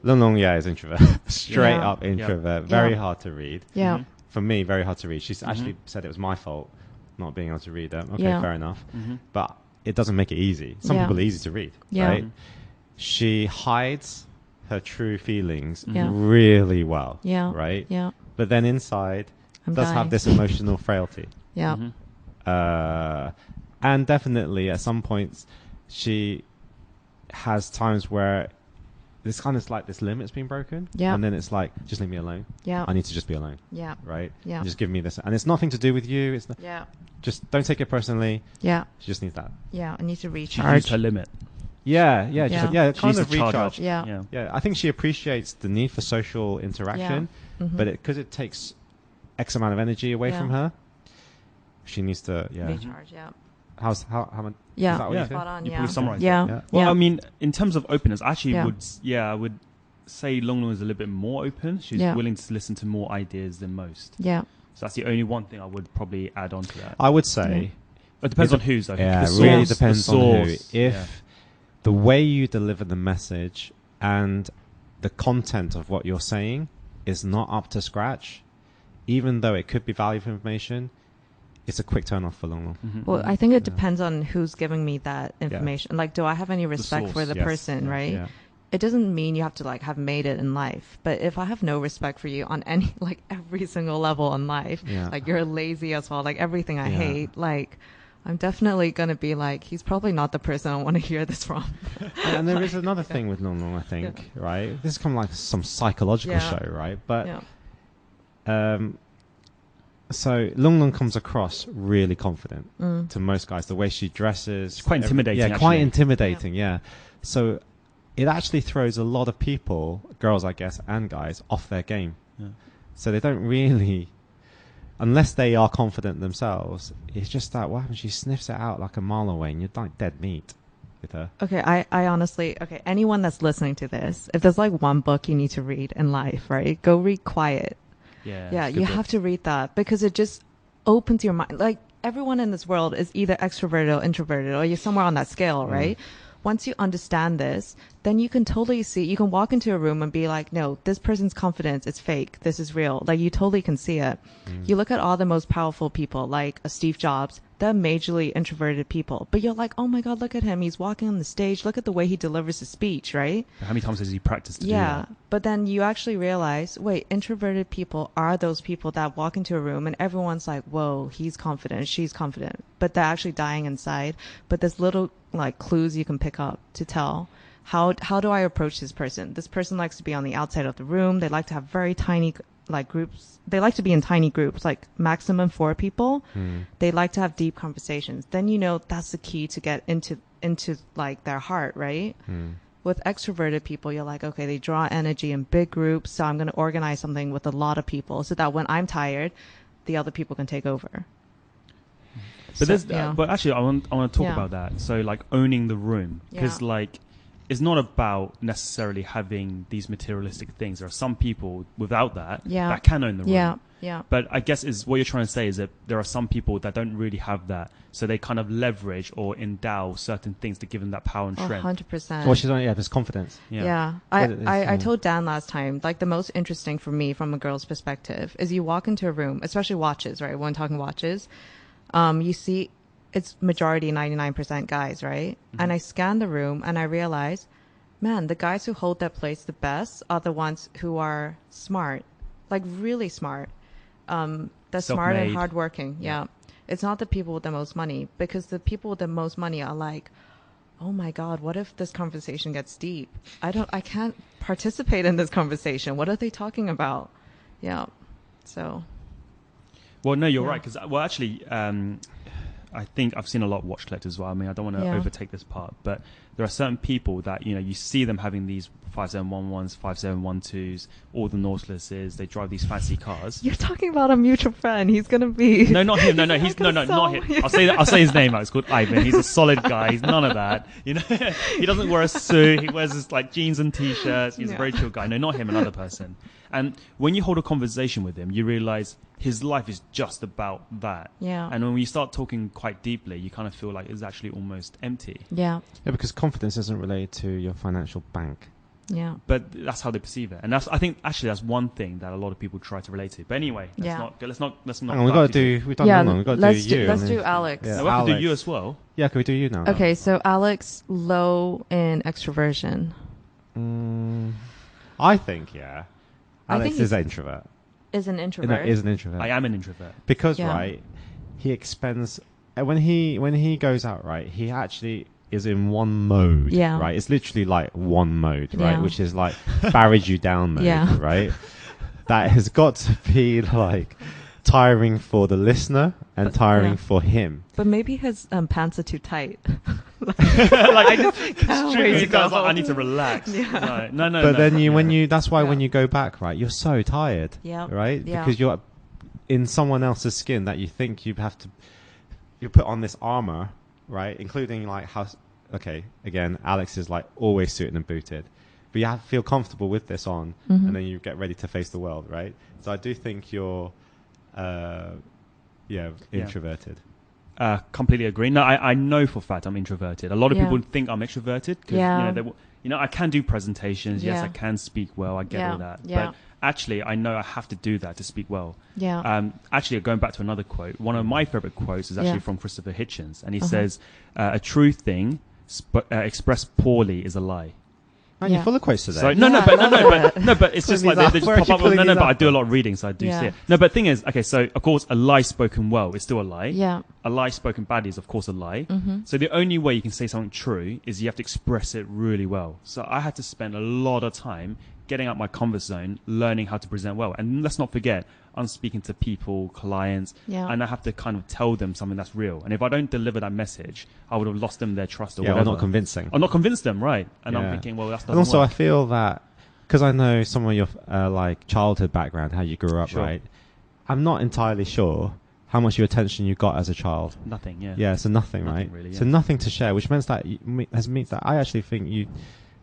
Speaker 2: Long, yeah, is introvert. Straight
Speaker 1: Yeah.
Speaker 2: up introvert. Very
Speaker 1: Yeah.
Speaker 2: hard to read.
Speaker 1: Yeah.
Speaker 3: Mhm.
Speaker 2: For me, very hard to read. She's
Speaker 3: Mhm.
Speaker 2: actually said it was my fault not being able to read them. Okay,
Speaker 1: Yeah.
Speaker 2: fair enough.
Speaker 3: Mhm.
Speaker 2: But it doesn't make it easy. Some
Speaker 1: Yeah.
Speaker 2: people are easy to read,
Speaker 1: Yeah.
Speaker 2: right?
Speaker 3: Mhm.
Speaker 2: She hides her true feelings
Speaker 1: Yeah.
Speaker 2: really well,
Speaker 1: Yeah.
Speaker 2: right?
Speaker 1: Yeah.
Speaker 2: But then inside
Speaker 1: I'm
Speaker 2: does
Speaker 1: dying.
Speaker 2: have this emotional frailty.
Speaker 1: Yeah.
Speaker 3: Mhm.
Speaker 2: And definitely at some points she has times where it's kind of like this limit's been broken.
Speaker 1: Yeah.
Speaker 2: And then it's like, just leave me alone.
Speaker 1: Yeah.
Speaker 2: I need to just be alone.
Speaker 1: Yeah.
Speaker 2: Right?
Speaker 1: Yeah.
Speaker 2: And just give me this. And it's nothing to do with you. It's
Speaker 1: Yeah.
Speaker 2: just don't take it personally.
Speaker 1: Yeah.
Speaker 2: She just needs that.
Speaker 1: Yeah. I need to
Speaker 3: She used
Speaker 1: recharge.
Speaker 3: her limit.
Speaker 2: Yeah.
Speaker 1: Yeah.
Speaker 2: Kind
Speaker 3: She needs
Speaker 2: of
Speaker 3: to charge up.
Speaker 2: recharge.
Speaker 1: Yeah.
Speaker 2: Yeah. I think she appreciates the need for social interaction,
Speaker 1: Mhm.
Speaker 2: but because it takes X amount of energy away
Speaker 1: Yeah.
Speaker 2: from her, she needs to,
Speaker 1: Recharge. Yeah.
Speaker 2: how much?
Speaker 1: Yeah.
Speaker 2: Is that what
Speaker 3: Yeah.
Speaker 2: you think?
Speaker 1: Spot on.
Speaker 3: You
Speaker 1: Yeah.
Speaker 3: probably summarised
Speaker 1: Yeah.
Speaker 3: it.
Speaker 2: Yeah.
Speaker 3: Well,
Speaker 1: Yeah.
Speaker 3: I mean, in terms of openness, I actually
Speaker 1: Yeah.
Speaker 3: I would say Long Long is a little bit more open. She's
Speaker 1: Yeah.
Speaker 3: willing to listen to more ideas than most.
Speaker 1: Yeah.
Speaker 3: So that's the only one thing I would probably add on to that.
Speaker 2: I would say,
Speaker 3: It depends
Speaker 2: It
Speaker 3: on who's though.
Speaker 2: yeah,
Speaker 3: The
Speaker 2: it really
Speaker 3: source-
Speaker 2: depends
Speaker 3: the
Speaker 2: on who.
Speaker 3: source,
Speaker 2: If
Speaker 3: yeah.
Speaker 2: the way you deliver the message and the content of what you're saying is not up to scratch, even though it could be valuable information, it's a quick turn off for Long Long.
Speaker 3: Mhm.
Speaker 1: Well, I think it
Speaker 2: Yeah.
Speaker 1: depends on who's giving me that information. Like, do I have any respect for
Speaker 3: source,
Speaker 1: the
Speaker 2: yes.
Speaker 1: person, right?
Speaker 2: Yeah.
Speaker 1: It doesn't mean you have to like have made it in life, but if I have no respect for you on any like every single level in life,
Speaker 2: Yeah.
Speaker 1: like you're lazy as well, like everything I
Speaker 2: Yeah.
Speaker 1: hate, like I'm definitely gonna be like, he's probably not the person I want to hear this from.
Speaker 2: And there is another thing with Long Long, I think, right? This is kind of like some psychological
Speaker 1: Yeah.
Speaker 2: show, right? But
Speaker 1: Yeah.
Speaker 2: so Long Long comes across really confident
Speaker 1: Mm.
Speaker 2: to most guys. The way she dresses,
Speaker 3: It's quite intimidating,
Speaker 2: Yeah, quite
Speaker 3: actually.
Speaker 2: intimidating. Yeah. So it actually throws a lot of people, girls, I guess, and guys, off their game.
Speaker 3: Yeah.
Speaker 2: So they don't really, unless they are confident themselves. It's just that what happens? She sniffs it out like a mile away, and you're like dead meat with her.
Speaker 1: Okay, I honestly, okay, anyone that's listening to this, if there's like one book you need to read in life, right? Go read Quiet.
Speaker 3: Yeah,
Speaker 1: Yeah,
Speaker 3: it's a good
Speaker 1: you
Speaker 3: book.
Speaker 1: have to read that because it just opens your mind. Like everyone in this world is either extroverted or introverted, or you're somewhere on that scale, right? Once you understand this, then you can totally see, you can walk into a room and be like, no, this person's confidence is fake. This is real. Like you totally can see it. You look at all the most powerful people, like a Steve Jobs, they're majorly introverted people, but you're like, oh my God, look at him. He's walking on the stage. Look at the way he delivers his speech, right?
Speaker 3: How many times has he practiced to do
Speaker 1: Yeah,
Speaker 3: that?
Speaker 1: but then you actually realize, wait, introverted people are those people that walk into a room and everyone's like, whoa, he's confident, she's confident, but they're actually dying inside. But there's little like clues you can pick up to tell how do I approach this person? This person likes to be on the outside of the room. They like to have very tiny like groups. They like to be in tiny groups, like maximum 4 people. They like to have deep conversations. Then you know that's the key to get into like their heart, right? With extroverted people, you're like, okay, they draw energy in big groups, so I'm going to organize something with a lot of people so that when I'm tired, the other people can take over.
Speaker 3: But
Speaker 1: So,
Speaker 3: there's, but actually, I want to talk
Speaker 1: Yeah.
Speaker 3: about that. So, like owning the room, because
Speaker 1: Yeah.
Speaker 3: like, it's not about necessarily having these materialistic things. There are some people without that
Speaker 1: Yeah.
Speaker 3: that can own the room.
Speaker 1: Yeah, yeah.
Speaker 3: But I guess is what you're trying to say is that there are some people that don't really have that, so they kind of leverage or endow certain things to give them that power and
Speaker 1: Oh,
Speaker 3: strength.
Speaker 1: 100%.
Speaker 2: Well, she's on. Yeah, there's confidence.
Speaker 1: Yeah.
Speaker 2: But it is,
Speaker 1: I
Speaker 2: yeah.
Speaker 1: told Dan last time, like the most interesting for me from a girl's perspective is you walk into a room, especially watches, right? When talking watches, you see it's majority 99% guys, right? And I scan the room and I realize, man, the guys who hold that place the best are the ones who are smart, like really smart. They're smart and
Speaker 3: Self-made.
Speaker 1: hardworking. Yeah. It's not the people with the most money, because the people with the most money are like, oh my God, what if this conversation gets deep? I can't participate in this conversation. What are they talking about? Yeah. So,
Speaker 3: Well, no, you're
Speaker 1: Yeah.
Speaker 3: right. Because actually, I think I've seen a lot of watch collectors as well. I mean, I don't want to
Speaker 1: Yeah.
Speaker 3: overtake this part, but there are certain people that you see them having these 5711s, 5712s, all the Nautiluses. They drive these fancy cars.
Speaker 1: you're talking about a mutual friend. He's going to be.
Speaker 3: No, not him. No, he's no,
Speaker 1: gonna
Speaker 3: not
Speaker 1: sell
Speaker 3: him.
Speaker 1: me.
Speaker 3: I'll say his name out. It's called Ivan. He's a solid guy. He's none of that. He doesn't wear a suit. He wears his like jeans and t-shirts. He's a
Speaker 1: Yeah.
Speaker 3: very chill guy. No, not him. Another person. And when you hold a conversation with him, you realize his life is just about that.
Speaker 1: Yeah.
Speaker 3: And when you start talking quite deeply, you kind of feel like it's actually almost empty.
Speaker 1: Yeah.
Speaker 2: Yeah, because confidence isn't related to your financial bank.
Speaker 1: Yeah.
Speaker 3: But that's how they perceive it, and I think that's one thing that a lot of people try to relate to. But anyway,
Speaker 1: Yeah.
Speaker 3: let's not.
Speaker 2: Hang on, we've got to do. We've done
Speaker 1: Yeah,
Speaker 2: Long Long. We've got to
Speaker 1: let's
Speaker 2: do you.
Speaker 1: let's
Speaker 2: and
Speaker 1: do
Speaker 2: then-
Speaker 1: Alex.
Speaker 2: Yeah.
Speaker 3: we have to do
Speaker 2: Alex.
Speaker 3: you as well.
Speaker 2: Yeah, can we do you now?
Speaker 1: Okay, so Alex, low in extroversion.
Speaker 2: I think yeah.
Speaker 1: I
Speaker 2: Alex
Speaker 1: think
Speaker 2: is
Speaker 1: he's-
Speaker 2: an introvert.
Speaker 1: Is an
Speaker 2: No,
Speaker 1: introvert.
Speaker 2: is an introvert.
Speaker 3: I am an introvert.
Speaker 2: Because
Speaker 1: Yeah.
Speaker 2: right, he expends when he goes out. Right, he actually is in one mode,
Speaker 1: Yeah.
Speaker 2: right? It's literally like one mode, right?
Speaker 1: Yeah.
Speaker 2: Which is like barrage you down mode,
Speaker 1: Yeah.
Speaker 2: right? That has got to be like tiring for the listener and tiring
Speaker 1: yeah.
Speaker 2: for him.
Speaker 1: But maybe his pants are too tight.
Speaker 3: like I just,
Speaker 1: can't wait to
Speaker 3: he
Speaker 1: go
Speaker 3: goes, like, I
Speaker 1: home.
Speaker 3: need to relax.
Speaker 1: Yeah.
Speaker 3: No,
Speaker 2: But then
Speaker 3: yeah.
Speaker 2: that's why when
Speaker 1: Yeah.
Speaker 2: you go back, right, you're so tired,
Speaker 1: Yeah.
Speaker 2: right?
Speaker 1: Yeah.
Speaker 2: Because you're in someone else's skin that you think you put on this armor, right? Including like okay, again, Alex is like always suited and booted, but you have to feel comfortable with this on,
Speaker 1: Mhm.
Speaker 2: and then you get ready to face the world, right? So I do think you're, introverted.
Speaker 3: Completely agree. No, I know for a fact I'm introverted. A lot of
Speaker 1: Yeah.
Speaker 3: people think I'm extroverted because
Speaker 1: Yeah.
Speaker 3: I can do presentations. Yes,
Speaker 1: Yeah.
Speaker 3: I can speak well. I get
Speaker 1: Yeah.
Speaker 3: all that.
Speaker 1: Yeah.
Speaker 3: But actually, I know I have to do that to speak well.
Speaker 1: Yeah.
Speaker 3: Actually, going back to another quote, one of my favorite quotes is actually
Speaker 1: Yeah.
Speaker 3: from Christopher Hitchens, and he
Speaker 1: Uh-huh.
Speaker 3: says, "A true thing expressed poorly is a lie."
Speaker 2: Man,
Speaker 1: Yeah.
Speaker 2: you're full of quotes today.
Speaker 3: So
Speaker 1: Yeah, I love
Speaker 3: but it's just
Speaker 2: Pulling
Speaker 3: like
Speaker 2: these
Speaker 3: they
Speaker 2: up.
Speaker 3: just
Speaker 2: Where are
Speaker 3: pop
Speaker 2: you
Speaker 3: up.
Speaker 2: pulling
Speaker 3: No,
Speaker 2: these
Speaker 3: but I
Speaker 2: up
Speaker 3: do a
Speaker 2: from?
Speaker 3: lot of reading, so I do
Speaker 1: Yeah.
Speaker 3: see it. No, but thing is, okay, so of course, a lie spoken well is still a lie.
Speaker 1: Yeah.
Speaker 3: A lie spoken badly is of course a lie.
Speaker 1: Mm-hmm.
Speaker 3: So the only way you can say something true is you have to express it really well. So I had to spend a lot of time getting out my comfort zone, learning how to present well. And let's not forget, I'm speaking to people, clients,
Speaker 1: Yeah.
Speaker 3: and I have to kind of tell them something that's real. And if I don't deliver that message, I would have lost them their trust or
Speaker 2: Yeah, or
Speaker 3: whatever.
Speaker 2: not convincing.
Speaker 3: Or not convince them, right? And I'm
Speaker 2: Yeah.
Speaker 3: thinking, well, that's
Speaker 2: And also, I feel that because I know some of your like childhood background, how you grew up,
Speaker 3: Sure.
Speaker 2: right? I'm not entirely sure how much your attention you got as a child.
Speaker 3: nothing, yeah.
Speaker 2: Yeah, so nothing,
Speaker 3: Nothing
Speaker 2: right?
Speaker 3: really,
Speaker 2: So
Speaker 3: yeah.
Speaker 2: nothing to share, which means that means that I actually think you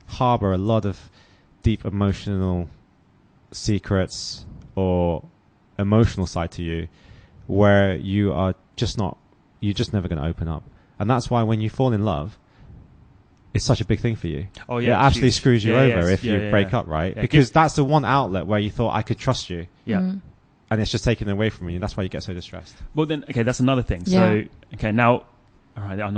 Speaker 2: harbor a lot of deep emotional secrets or emotional side to you, where you're just never going to open up, and that's why when you fall in love, it's such a big thing for you.
Speaker 3: Oh,
Speaker 2: It
Speaker 3: yeah.
Speaker 2: absolutely screws you
Speaker 3: Yeah,
Speaker 2: over
Speaker 3: yes.
Speaker 2: if you
Speaker 3: Yeah,
Speaker 2: break
Speaker 3: yeah.
Speaker 2: up, right?
Speaker 3: Yeah,
Speaker 2: Because that's the one outlet where you thought I could trust you,
Speaker 3: Yeah.
Speaker 1: Mm.
Speaker 2: and it's just taken away from you. And that's why you get so distressed.
Speaker 3: Well, then, okay, that's another thing.
Speaker 1: Yeah.
Speaker 3: So, okay, now, all right, I'm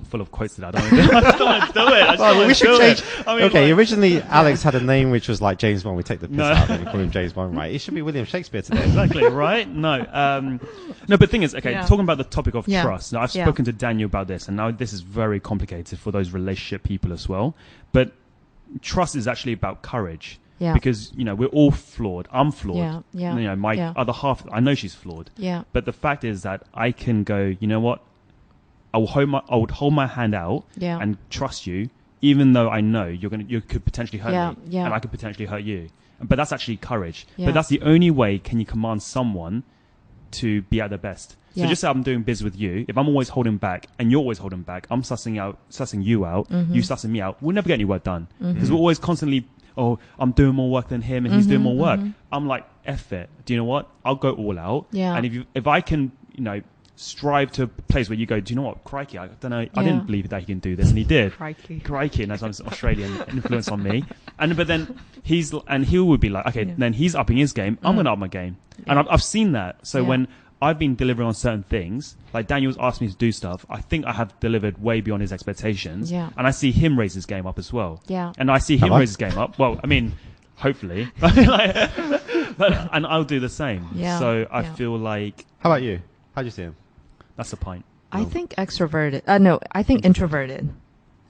Speaker 3: full of quotes today. I don't want to do it. I just don't want to do it. I just
Speaker 2: Well,
Speaker 3: don't want
Speaker 2: we
Speaker 3: to
Speaker 2: should
Speaker 3: do
Speaker 2: change.
Speaker 3: it. I mean,
Speaker 2: Okay,
Speaker 3: like-
Speaker 2: originally Alex had a name which was like James Bond. We take the piss
Speaker 3: No.
Speaker 2: out of him and call him James Bond, right? It should be William Shakespeare today.
Speaker 3: Exactly, right? No. No, but thing is, okay,
Speaker 1: Yeah.
Speaker 3: talking about the topic of
Speaker 1: Yeah.
Speaker 3: trust. Now, I've
Speaker 1: Yeah.
Speaker 3: spoken to Daniel about this, and now this is very complicated for those relationship people as well. But trust is actually about courage.
Speaker 1: Yeah.
Speaker 3: Because, we're all flawed. I'm flawed.
Speaker 1: Yeah. Yeah.
Speaker 3: My
Speaker 1: Yeah.
Speaker 3: other half, I know she's flawed.
Speaker 1: Yeah.
Speaker 3: But the fact is that I can go, you know what? I would hold my hand out
Speaker 1: Yeah.
Speaker 3: and trust you, even though I know you could potentially hurt
Speaker 1: Yeah,
Speaker 3: me,
Speaker 1: yeah.
Speaker 3: and I could potentially hurt you. But that's actually courage.
Speaker 1: Yeah.
Speaker 3: But that's the only way can you command someone to be at their best. So
Speaker 1: Yeah.
Speaker 3: just say I'm doing biz with you. If I'm always holding back and you're always holding back, I'm sussing you out,
Speaker 1: Mm-hmm.
Speaker 3: you sussing me out. We'll never get any work done because we're always constantly, I'm doing more work than him and he's doing more work. I'm like, F it. Do you know what? I'll go all out.
Speaker 1: Yeah.
Speaker 3: And if I can, strive to a place where you go, do you know what? Crikey, I don't know. I
Speaker 1: Yeah.
Speaker 3: didn't believe that he can do this, and he did.
Speaker 1: Crikey.
Speaker 3: And that's an Australian influence on me. But then he would be like, okay,
Speaker 1: Yeah.
Speaker 3: then he's upping his game. I'm going to up my game. And I've seen that. So
Speaker 1: Yeah.
Speaker 3: when I've been delivering on certain things, like Daniel's asked me to do stuff, I think I have delivered way beyond his expectations.
Speaker 1: Yeah.
Speaker 3: And I see him raise his game up as well.
Speaker 1: Yeah.
Speaker 3: And I see him
Speaker 2: Have I?
Speaker 3: raise his game up. Well, I mean, hopefully. And I'll do the same.
Speaker 1: Yeah.
Speaker 3: So I
Speaker 1: Yeah.
Speaker 3: feel like
Speaker 2: How about you? How do you see him?
Speaker 3: that's the point.
Speaker 1: I think extroverted. No, I think introverted.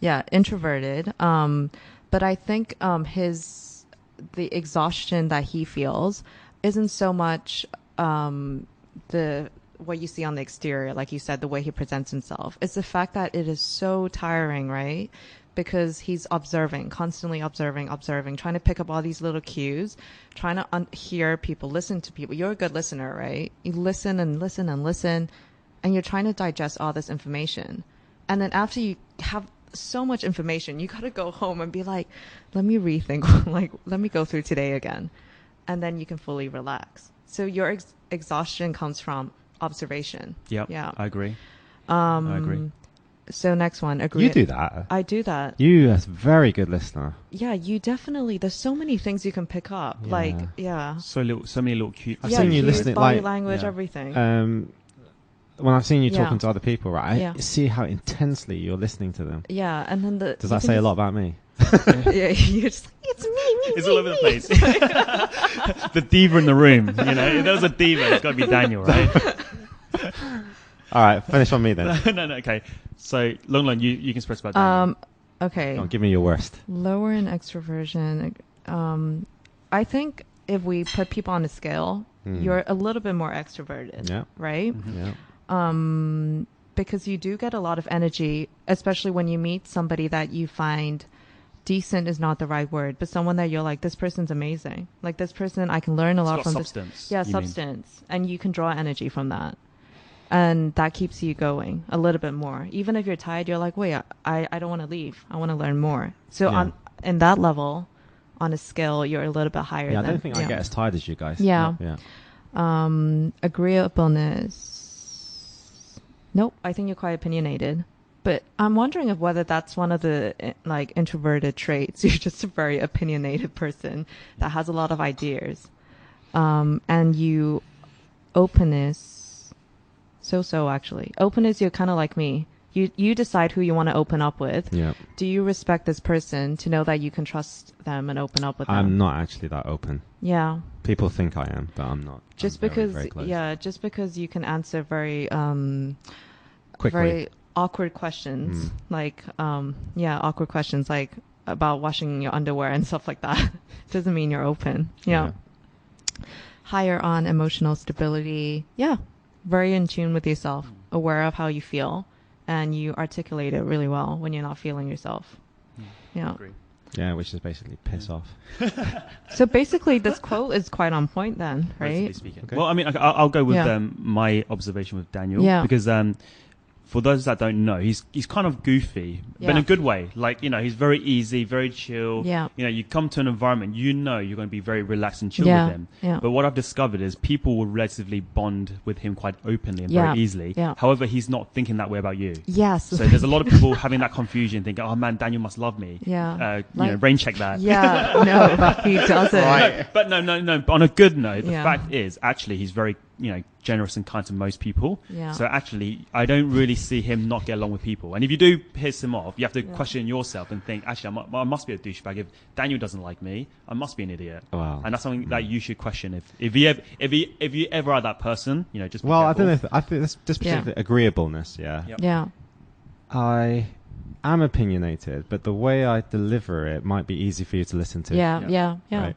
Speaker 1: Yeah, introverted. But I think the exhaustion that he feels isn't so much what you see on the exterior, like you said, the way he presents himself. It's the fact that it is so tiring, right? Because he's constantly observing, trying to pick up all these little cues, trying to hear people, listen to people. You're a good listener, right? You listen and listen and listen, and you're trying to digest all this information. And then after you have so much information, you got to go home and be like, let me rethink, like, let me go through today again. And then you can fully relax. So your exhaustion comes from observation.
Speaker 3: Yep.
Speaker 1: Yeah.
Speaker 3: I agree. I agree.
Speaker 1: So next one, agree.
Speaker 2: You do that.
Speaker 1: I do that.
Speaker 2: You are a very good listener.
Speaker 1: Yeah, you definitely. There's so many things you can pick up.
Speaker 2: Yeah.
Speaker 1: Like, yeah.
Speaker 3: So many little cute.
Speaker 2: I've
Speaker 1: yeah,
Speaker 2: seen you
Speaker 1: cues,
Speaker 2: listening,
Speaker 1: body
Speaker 2: like,
Speaker 1: language,
Speaker 3: yeah.
Speaker 1: everything.
Speaker 2: When I've seen you
Speaker 1: Yeah.
Speaker 2: talking to other people, right, I
Speaker 1: Yeah.
Speaker 2: see how intensely you're listening to them.
Speaker 1: Yeah, and then
Speaker 2: Does that say a lot about me?
Speaker 1: Yeah, you're just like, it's me.
Speaker 3: It's all over the place. The diva in the room, If there was a diva, it's got to be Daniel, right?
Speaker 2: All right, finish on me then.
Speaker 3: no, okay. So, Long Long, you can express about Daniel.
Speaker 1: Okay.
Speaker 2: Go on, give me your worst.
Speaker 1: Lower in extroversion. I think if we put people on a scale, you're a little bit more extroverted.
Speaker 2: Yeah.
Speaker 1: Right?
Speaker 2: Yeah.
Speaker 1: Because you do get a lot of energy, especially when you meet somebody that you find decent is not the right word, but someone that you're like, this person's amazing. Like this person, I can learn a lot from
Speaker 3: substance,
Speaker 1: this. Yeah, substance. And you can draw energy from that. And that keeps you going a little bit more. Even if you're tired, you're like, wait, I don't want to leave. I want to learn more. So on in that level, on a scale, you're a little bit higher.
Speaker 2: Yeah, I don't think I get as tired as you guys.
Speaker 1: Yeah.
Speaker 2: Yeah.
Speaker 1: Agreeableness. Nope, I think you're quite opinionated. But I'm wondering if whether that's one of the like introverted traits. You're just a very opinionated person that has a lot of ideas. And you openness. So actually. Openness, you're kind of like me. You decide who you want to open up with.
Speaker 2: Yeah.
Speaker 1: Do you respect this person to know that you can trust them and open up with them?
Speaker 2: I'm not actually that open.
Speaker 1: Yeah.
Speaker 2: People think I am, but I'm not.
Speaker 1: Just
Speaker 2: I'm
Speaker 1: because,
Speaker 2: very close.
Speaker 1: just because you can answer very
Speaker 2: Quickly.
Speaker 1: very awkward questions, like awkward questions like about washing your underwear and stuff like that. Doesn't mean you're open. Yeah. Higher on emotional stability. Yeah, very in tune with yourself, aware of how you feel, and you articulate it really well when you're not feeling yourself. Yeah.
Speaker 3: Agree.
Speaker 2: Yeah, which is basically piss off.
Speaker 1: So basically, this quote is quite on point then, right?
Speaker 3: Speaking.
Speaker 2: Okay.
Speaker 3: Well, I mean, I'll go with my observation with Daniel.
Speaker 1: Yeah.
Speaker 3: Because for those that don't know, he's kind of goofy, but in a good way. Like, he's very easy, very chill.
Speaker 1: Yeah.
Speaker 3: You come to an environment, you're going to be very relaxed and chill
Speaker 1: Yeah.
Speaker 3: with him.
Speaker 1: Yeah.
Speaker 3: But what I've discovered is people will relatively bond with him quite openly and very easily.
Speaker 1: Yeah.
Speaker 3: However, he's not thinking that way about you.
Speaker 1: Yes.
Speaker 3: So there's a lot of people having that confusion, thinking, "Oh man, Daniel must love me."
Speaker 1: Yeah.
Speaker 3: Rain check that.
Speaker 1: Yeah. No, he doesn't.
Speaker 2: Right.
Speaker 3: But no. But on a good note, the
Speaker 1: Yeah.
Speaker 3: fact is, actually, he's very, generous and kind to most people.
Speaker 1: Yeah.
Speaker 3: So actually, I don't really see him not get along with people. And if you do piss him off, you have to question yourself and think, actually, I must be a douchebag. If Daniel doesn't like me, I must be an idiot.
Speaker 2: Wow.
Speaker 3: And that's something that you should question. If you ever are that person, just be
Speaker 2: Well, I
Speaker 3: careful.
Speaker 2: don't know. I think this specific agreeableness. Yeah.
Speaker 3: Yep.
Speaker 1: Yeah.
Speaker 2: I am opinionated, but the way I deliver it might be easy for you to listen to.
Speaker 1: Yeah.
Speaker 2: Right.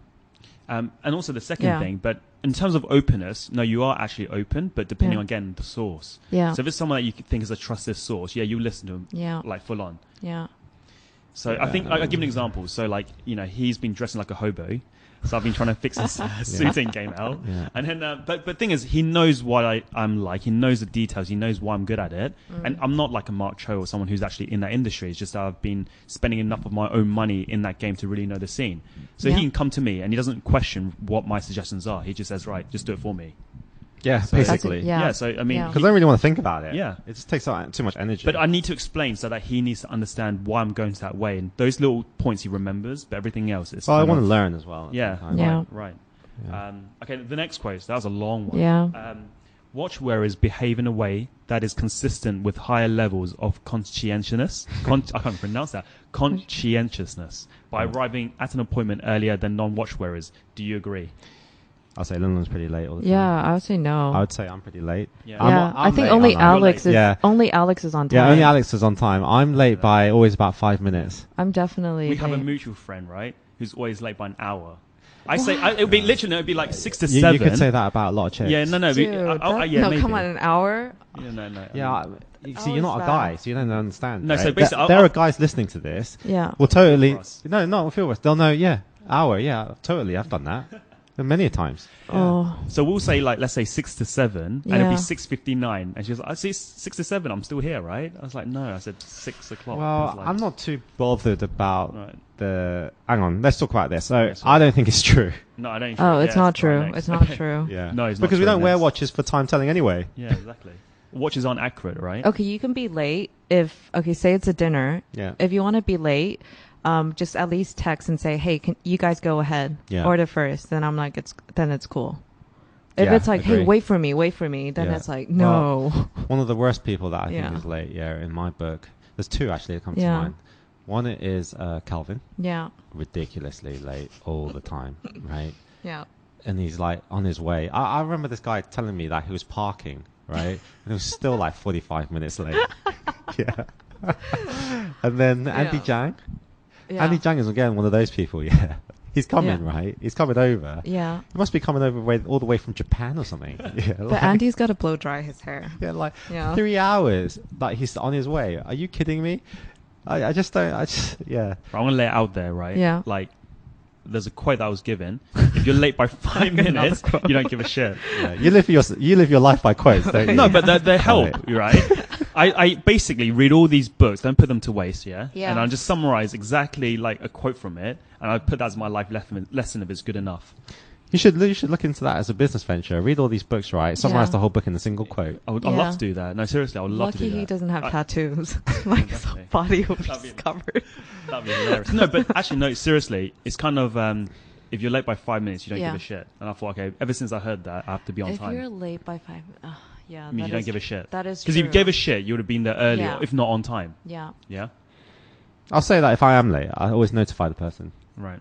Speaker 3: And also the second thing, but in terms of openness, no, you are actually open, but depending on, again, the source.
Speaker 1: Yeah.
Speaker 3: So if it's someone that you think is a trusted source, you listen to him,
Speaker 1: Yeah.
Speaker 3: like full on.
Speaker 1: Yeah.
Speaker 3: So I think I'll give an example. So like, he's been dressing like a hobo. So I've been trying to fix his suiting game out.
Speaker 2: Yeah.
Speaker 3: And then, but thing is, he knows what I'm like. He knows the details. He knows why I'm good at it. And I'm not like a Mark Cho or someone who's actually in that industry. It's just that I've been spending enough of my own money in that game to really know the scene. So he can come to me and he doesn't question what my suggestions are. He just says, right, just do it for me.
Speaker 2: Yeah,
Speaker 3: So-
Speaker 2: basically.
Speaker 1: Yeah.
Speaker 3: So, I mean,
Speaker 2: Because I don't really want to think about it.
Speaker 3: Yeah.
Speaker 2: It just takes too much energy.
Speaker 3: but I need to explain so that he needs to understand why I'm going that way. And those little points he remembers, but everything else is.
Speaker 2: Well, I
Speaker 3: kind
Speaker 2: want to
Speaker 3: of-
Speaker 2: learn as well. at the
Speaker 3: Yeah.
Speaker 2: same time.
Speaker 1: Yeah.
Speaker 3: Right.
Speaker 2: Yeah.
Speaker 3: Okay, the next quote, that was a long one.
Speaker 1: Yeah.
Speaker 3: Watch wearers behave in a way that is consistent with higher levels of conscientiousness. I can't pronounce that. Conscientiousness by arriving at an appointment earlier than non-watch wearers. Do you agree?
Speaker 2: I'll say London's pretty late all the time.
Speaker 1: Yeah, I would say no.
Speaker 2: I would say I'm pretty late.
Speaker 3: Yeah.
Speaker 1: Yeah,
Speaker 2: I'm
Speaker 1: I think
Speaker 2: late,
Speaker 1: only
Speaker 2: aren't I?
Speaker 1: Alex
Speaker 3: You're
Speaker 1: is
Speaker 2: late. Yeah.
Speaker 1: only Alex is on time.
Speaker 2: Yeah, only Alex is on time. I'm late by always about 5 minutes.
Speaker 1: I'm definitely.
Speaker 3: We have a
Speaker 1: late.
Speaker 3: mutual friend, right, who's always late by an hour. I say it would be literally, it would be like 6 to
Speaker 2: You
Speaker 3: 7.
Speaker 2: could say that about a lot of chicks.
Speaker 3: Yeah, no.
Speaker 1: Dude,
Speaker 3: Yeah,
Speaker 1: no,
Speaker 3: maybe.
Speaker 1: come on, an hour.
Speaker 3: Yeah, no.
Speaker 2: Yeah, you see,
Speaker 1: How
Speaker 2: you're not
Speaker 1: is
Speaker 2: a
Speaker 1: that?
Speaker 2: guy, so you don't understand.
Speaker 3: No,
Speaker 2: right?
Speaker 3: so basically,
Speaker 2: there
Speaker 3: I'll-
Speaker 2: are guys listening to this.
Speaker 1: Yeah.
Speaker 2: Will totally.
Speaker 3: Feel for us.
Speaker 2: No, not feel for us. They'll know. Yeah, hour. Yeah, totally. I've done that many a times.
Speaker 1: Oh.
Speaker 3: So we'll say like, let's say 6 to 7, and it'll be
Speaker 1: Yeah.
Speaker 3: 6:59, and she was like, I see 6 to 7, I'm still here, right? I was like, no, I said 6 o'clock. I was
Speaker 2: Well,
Speaker 3: like,
Speaker 2: I'm not too bothered about
Speaker 3: Right.
Speaker 2: the. Hang on, let's talk about this. So
Speaker 3: Yeah, sorry.
Speaker 2: I don't think it's true.
Speaker 3: No, I don't.
Speaker 1: Oh, it's
Speaker 3: yeah,
Speaker 1: not
Speaker 3: right
Speaker 1: true.
Speaker 3: next.
Speaker 1: It's not
Speaker 3: Okay.
Speaker 1: true.
Speaker 2: Yeah,
Speaker 3: No, it's not
Speaker 2: because we
Speaker 3: true,
Speaker 2: don't wear
Speaker 3: next.
Speaker 2: watches for time telling anyway.
Speaker 3: Yeah, exactly. Watches aren't accurate, right?
Speaker 1: Okay, you can be late if say it's a dinner.
Speaker 2: Yeah.
Speaker 1: If you want to be late, just at least text and say, "Hey, can you guys go ahead?
Speaker 2: Yeah.
Speaker 1: Order first." Then I'm like, it's cool. If
Speaker 2: Yeah,
Speaker 1: it's like,
Speaker 2: agree.
Speaker 1: "Hey, wait for me," then
Speaker 2: Yeah.
Speaker 1: it's like, no.
Speaker 2: One of the worst people that I
Speaker 1: Yeah.
Speaker 2: think is late. Yeah, in my book, there's two actually that come
Speaker 1: Yeah.
Speaker 2: to mind. One is Calvin,
Speaker 1: Yeah.
Speaker 2: ridiculously late all the time, right?
Speaker 1: Yeah.
Speaker 2: And he's like on his way. I remember this guy telling me that he was parking, right? And it was still like 45 minutes late. Yeah. And then Andy Zhang.
Speaker 1: Yeah.
Speaker 2: Andy Zhang is again one of those people, yeah. He's coming,
Speaker 1: Yeah.
Speaker 2: right? He's coming over.
Speaker 1: Yeah.
Speaker 2: He must be coming over all the way from Japan or something. Yeah,
Speaker 1: But Andy's got to blow dry his hair.
Speaker 2: yeah, like
Speaker 1: Yeah.
Speaker 2: 3 hours. Like he's on his way. Are you kidding me? I just don't. Yeah.
Speaker 3: I'm gonna lay it out there, right?
Speaker 1: Yeah.
Speaker 3: Like, there's a quote that I was given. If you're late by 5 minutes,
Speaker 1: quote.
Speaker 3: you don't give a shit.
Speaker 2: Yeah. You live your life by quotes, don't you?
Speaker 3: No, but they help, right? I basically read all these books, don't put them to waste, yeah?
Speaker 1: Yeah.
Speaker 3: And I just summarize exactly like a quote from it, and I put that as my life lesson if it's good enough.
Speaker 2: You should look into that as a business venture. Read all these books, right? Summarize
Speaker 1: Yeah.
Speaker 2: the whole book in a single quote.
Speaker 3: I'd
Speaker 1: Yeah.
Speaker 3: love to do that. No, seriously, I would love to
Speaker 1: Lucky
Speaker 3: do that.
Speaker 1: he doesn't have
Speaker 3: I-
Speaker 1: tattoos. Like his
Speaker 3: Definitely.
Speaker 1: body will be
Speaker 3: That'd be-
Speaker 1: just covered.
Speaker 3: That'd be hilarious. No, but actually, no, seriously, it's kind of, if you're late by 5 minutes, you don't
Speaker 1: Yeah.
Speaker 3: give a shit. And I thought, okay, ever since I heard that, I have to be on
Speaker 1: If
Speaker 3: time.
Speaker 1: you're late by 5, yeah,
Speaker 3: I mean,
Speaker 1: that
Speaker 3: you don't
Speaker 1: is
Speaker 3: give a
Speaker 1: tr-
Speaker 3: shit.
Speaker 1: That is
Speaker 3: Because if you
Speaker 1: true.
Speaker 3: gave a shit, you would have been there earlier,
Speaker 1: Yeah.
Speaker 3: if not on time.
Speaker 1: Yeah.
Speaker 3: Yeah?
Speaker 2: I'll say that if I am late, I always notify the person.
Speaker 3: Right.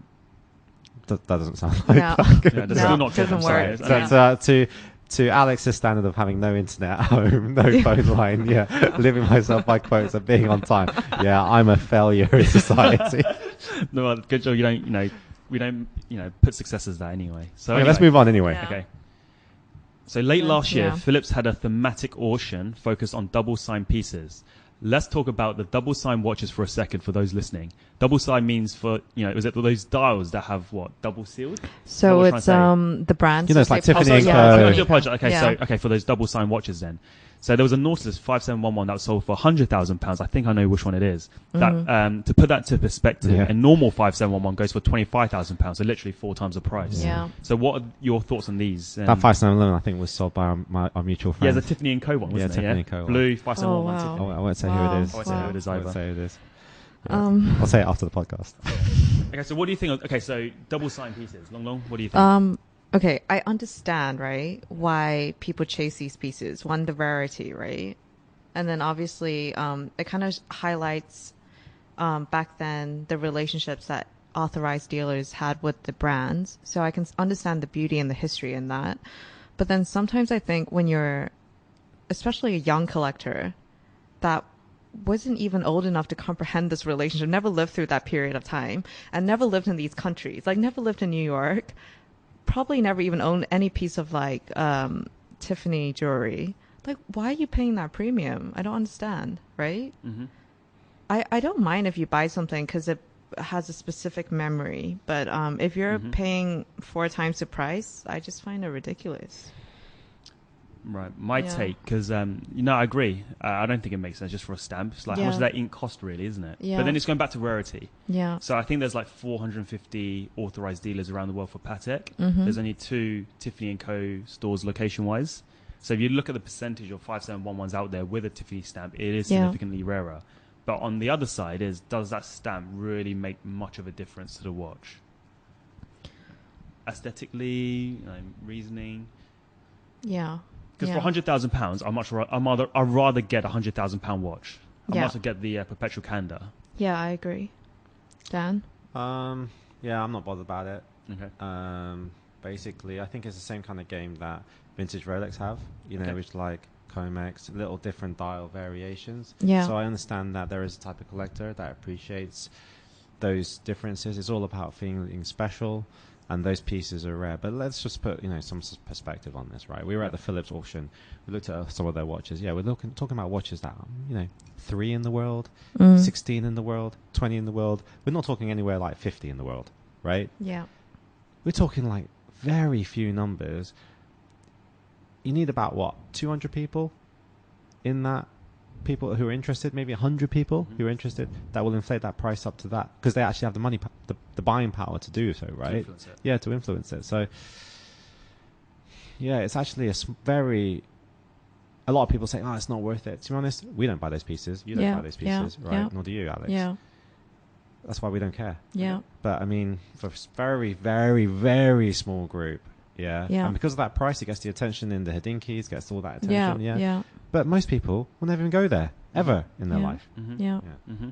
Speaker 2: That doesn't sound like
Speaker 1: No.
Speaker 2: that.
Speaker 3: Yeah, that's
Speaker 1: No,
Speaker 3: still not good.
Speaker 1: doesn't
Speaker 3: I'm sorry.
Speaker 1: work.
Speaker 3: I mean,
Speaker 2: But to Alex's standard of having no internet at home, no phone line, yeah, living myself by quotes and being on time, yeah, I'm a failure in society.
Speaker 3: no, well, good job. We don't, put success as that anyway. So
Speaker 2: Okay, let's
Speaker 3: anyway.
Speaker 2: move on anyway.
Speaker 1: Yeah.
Speaker 3: Okay. So late last year,
Speaker 1: Yeah.
Speaker 3: Philips had a thematic auction focused on double sign pieces. Let's talk about the double sign watches for a second for those listening. Double sign means is it those dials that have what, double sealed?
Speaker 1: So
Speaker 3: what I was
Speaker 1: it's
Speaker 3: trying to
Speaker 1: the brand.
Speaker 2: You know, it's like Tiffany
Speaker 3: sorry,
Speaker 2: and
Speaker 3: sorry,
Speaker 2: Co.
Speaker 3: I do apologize. Okay,
Speaker 1: Yeah.
Speaker 3: so for those double sign watches then. So there was a Nautilus 5711 that was sold for £100,000. I think I know which one it is. That to put that to perspective,
Speaker 2: Yeah.
Speaker 3: a normal 5711 goes for £25,000, so literally 4 times the price.
Speaker 1: Yeah.
Speaker 3: So what are your thoughts on these?
Speaker 2: That 5711, I think, was sold by our mutual
Speaker 3: Yeah,
Speaker 2: friend.
Speaker 3: the Tiffany and Co one,
Speaker 2: Yeah,
Speaker 3: wasn't it?
Speaker 2: Tiffany and Co one.
Speaker 3: Blue 5711
Speaker 1: Oh, wow.
Speaker 3: Tiffany.
Speaker 2: I won't say who
Speaker 1: Wow.
Speaker 2: it is.
Speaker 3: I won't say who it is
Speaker 2: I won't
Speaker 3: either.
Speaker 2: say who it is. Yeah. I'll say it after the podcast.
Speaker 3: Okay, so what do you think of, okay, so double sign pieces. Long, what do you think?
Speaker 1: Okay, I understand, right, why people chase these pieces. One, the rarity, right? And then obviously, it kind of highlights back then the relationships that authorized dealers had with the brands. So I can understand the beauty and the history in that. But then sometimes I think when you're, especially a young collector, that wasn't even old enough to comprehend this relationship, never lived through that period of time, and never lived in these countries, like never lived in New York, probably never even owned any piece of like Tiffany jewelry. Like, why are you paying that premium? I don't understand, right?
Speaker 3: Mm-hmm.
Speaker 1: I don't mind if you buy something because it has a specific memory, but if you're paying 4 times the price, I just find it ridiculous.
Speaker 3: Right, my
Speaker 1: Yeah.
Speaker 3: take, because I agree. I don't think it makes sense just for a stamp. It's like how much
Speaker 1: Yeah.
Speaker 3: does that ink cost, really, isn't it?
Speaker 1: Yeah.
Speaker 3: But then it's going back to rarity.
Speaker 1: Yeah.
Speaker 3: So I think there's like 450 authorized dealers around the world for Patek.
Speaker 1: Mhm.
Speaker 3: There's only 2 Tiffany and Co stores location-wise. So if you look at the percentage of 5711s out there with a Tiffany stamp, it is
Speaker 1: Yeah.
Speaker 3: significantly rarer. But on the other side does that stamp really make much of a difference to the watch? Aesthetically, reasoning.
Speaker 1: Yeah.
Speaker 3: Because
Speaker 1: Yeah.
Speaker 3: for £100,000, I'd rather get a £100,000 watch. I'd
Speaker 1: Yeah.
Speaker 3: rather get the Perpetual Candor.
Speaker 1: Yeah, I agree. Dan?
Speaker 2: Yeah, I'm not bothered about it.
Speaker 3: Okay.
Speaker 2: Basically, I think it's the same kind of game that vintage Rolex have,
Speaker 3: Okay.
Speaker 2: which like Comex, little different dial variations.
Speaker 1: Yeah.
Speaker 2: So I understand that there is a type of collector that appreciates those differences. It's all about feeling special, and those pieces are rare. But let's just put some perspective on this, right? We were at the Philips auction. We looked at some of their watches. Yeah, we're talking about watches that 3 in the world, 16 in the world, 20 in the world. We're not talking anywhere like 50 in the world, right?
Speaker 1: Yeah.
Speaker 2: We're talking like very few numbers. You need about 200 people in that, people who are interested, maybe 100 people who are interested, that will inflate that price up to that, because they actually have the money, the buying power to do so, right?
Speaker 3: influence it.
Speaker 2: Yeah, to influence it. So yeah, it's actually a lot of people say, it's not worth it. To be honest, we don't buy those pieces. You don't
Speaker 1: Yeah,
Speaker 2: buy those
Speaker 1: yeah,
Speaker 2: pieces, right?
Speaker 1: yeah.
Speaker 2: Nor do you, Alex.
Speaker 1: Yeah.
Speaker 2: That's why we don't care.
Speaker 1: Yeah.
Speaker 2: But I mean, for a very, very, very small group, yeah.
Speaker 1: Yeah.
Speaker 2: And because of that price, it gets the attention in the Hodinkis, gets all that
Speaker 1: Yeah.
Speaker 2: attention, yeah.
Speaker 1: Yeah.
Speaker 2: But most people will never even go there, ever in their
Speaker 1: Yeah.
Speaker 2: life.
Speaker 3: Mm-hmm.
Speaker 1: Yeah.
Speaker 2: Yeah.
Speaker 3: Mm-hmm.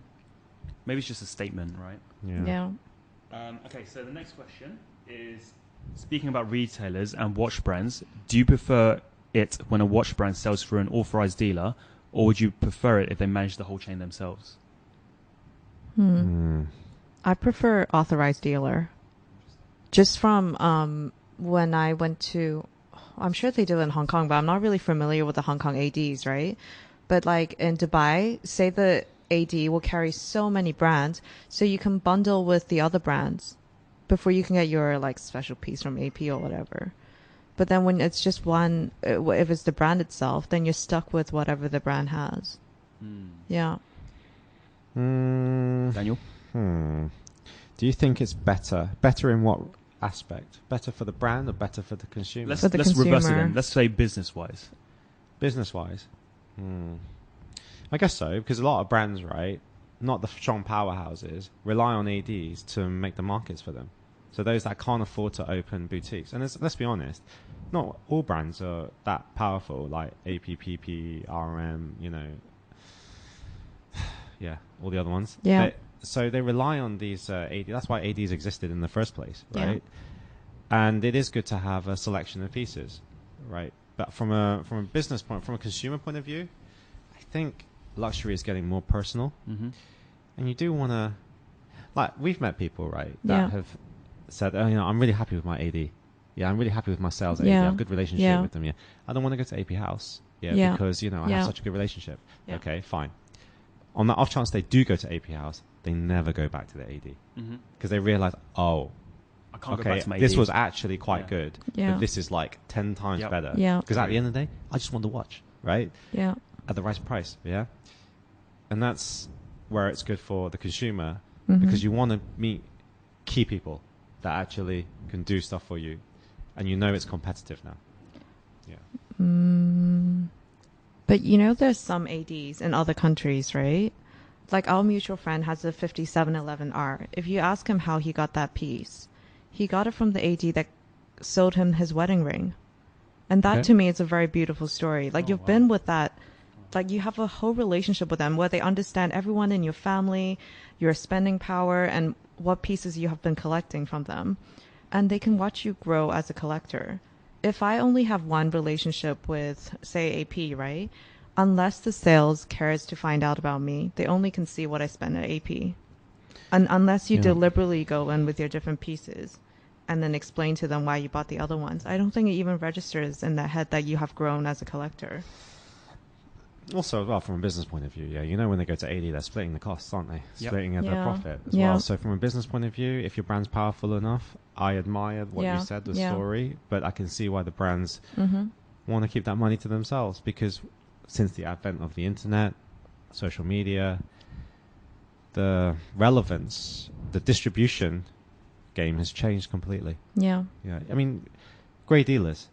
Speaker 3: Maybe it's just a statement, right?
Speaker 2: Yeah.
Speaker 1: Yeah.
Speaker 3: Okay, so the next question is, speaking about retailers and watch brands, do you prefer it when a watch brand sells through an authorized dealer, or would you prefer it if they manage the whole chain themselves?
Speaker 1: I prefer authorized dealer. Just from when I went to, I'm sure they do it in Hong Kong, but I'm not really familiar with the Hong Kong ADs, right? But like in Dubai, say the AD will carry so many brands, so you can bundle with the other brands before you can get your like special piece from AP or whatever. But then when it's just one, if it's the brand itself, then you're stuck with whatever the brand has. Yeah.
Speaker 3: Daniel?
Speaker 2: Do you think it's better? Better in what aspect? Better for the brand or better for the consumer?
Speaker 3: Let's
Speaker 1: For the
Speaker 3: reverse it
Speaker 1: consumer.
Speaker 3: then. Let's say business-wise.
Speaker 2: Business-wise? I guess so, because a lot of brands, right, not the strong powerhouses, rely on ADs to make the markets for them. So those that can't afford to open boutiques. And let's be honest, not all brands are that powerful, like APPP, RM, yeah, all the other ones.
Speaker 1: Yeah.
Speaker 2: So they rely on these AD. That's why ADs existed in the first place,
Speaker 1: Yeah.
Speaker 2: right? And it is good to have a selection of pieces, right? But from a business point, from a consumer point of view, I think luxury is getting more personal, and you do want to, like, we've met people, right, that
Speaker 1: Yeah.
Speaker 2: have said, oh, I'm really happy with my AD. Yeah, I'm really happy with my sales AD. I
Speaker 1: Yeah.
Speaker 2: have a good relationship
Speaker 1: Yeah.
Speaker 2: with them. Yeah, I don't want to go to AP House. Yeah,
Speaker 1: Yeah.
Speaker 2: because I
Speaker 1: Yeah.
Speaker 2: have such a good relationship.
Speaker 1: Yeah.
Speaker 2: Okay, fine. On the off chance they do go to AP House, they never go back to the AD because they realize, oh,
Speaker 3: I can't go
Speaker 2: okay,
Speaker 3: back to my
Speaker 2: this
Speaker 3: AD.
Speaker 2: was actually quite
Speaker 3: Yeah.
Speaker 2: good.
Speaker 1: Yeah.
Speaker 2: But this is like 10 times
Speaker 3: Yep.
Speaker 2: better.
Speaker 1: Yeah.
Speaker 2: Because at the end of the day, I just want the watch, right?
Speaker 1: Yeah.
Speaker 2: At the right price, yeah? And that's where it's good for the consumer
Speaker 1: Mhm.
Speaker 2: because you want to meet key people that actually can do stuff for you and it's competitive now. Yeah.
Speaker 1: But there's some ADs in other countries, right? Like our mutual friend has a 5711R. If you ask him how he got that piece, he got it from the AD that sold him his wedding ring. And that
Speaker 2: Okay.
Speaker 1: to me is a very beautiful story. Like
Speaker 3: Oh,
Speaker 1: you've
Speaker 3: wow.
Speaker 1: been with that, like you have a whole relationship with them where they understand everyone in your family, your spending power, and what pieces you have been collecting from them. And they can watch you grow as a collector. If I only have one relationship with, say, AP, right? Unless the sales cares to find out about me, they only can see what I spend at AP. And unless you
Speaker 2: Yeah.
Speaker 1: deliberately go in with your different pieces and then explain to them why you bought the other ones, I don't think it even registers in their head that you have grown as a collector.
Speaker 2: Also, well, from a business point of view, yeah, when they go to AD, they're splitting the costs, aren't they?
Speaker 3: Yep.
Speaker 2: Splitting the
Speaker 1: Yeah.
Speaker 2: profit as
Speaker 1: Yeah.
Speaker 2: well. So from a business point of view, if your brand's powerful enough, I admire what
Speaker 1: Yeah.
Speaker 2: you said, the
Speaker 1: Yeah.
Speaker 2: story, but I can see why the brands
Speaker 1: Mm-hmm.
Speaker 2: want to keep that money to themselves because since the advent of the internet, social media, the relevance, the distribution game has changed completely.
Speaker 1: Yeah.
Speaker 2: Yeah, I mean, grey dealers.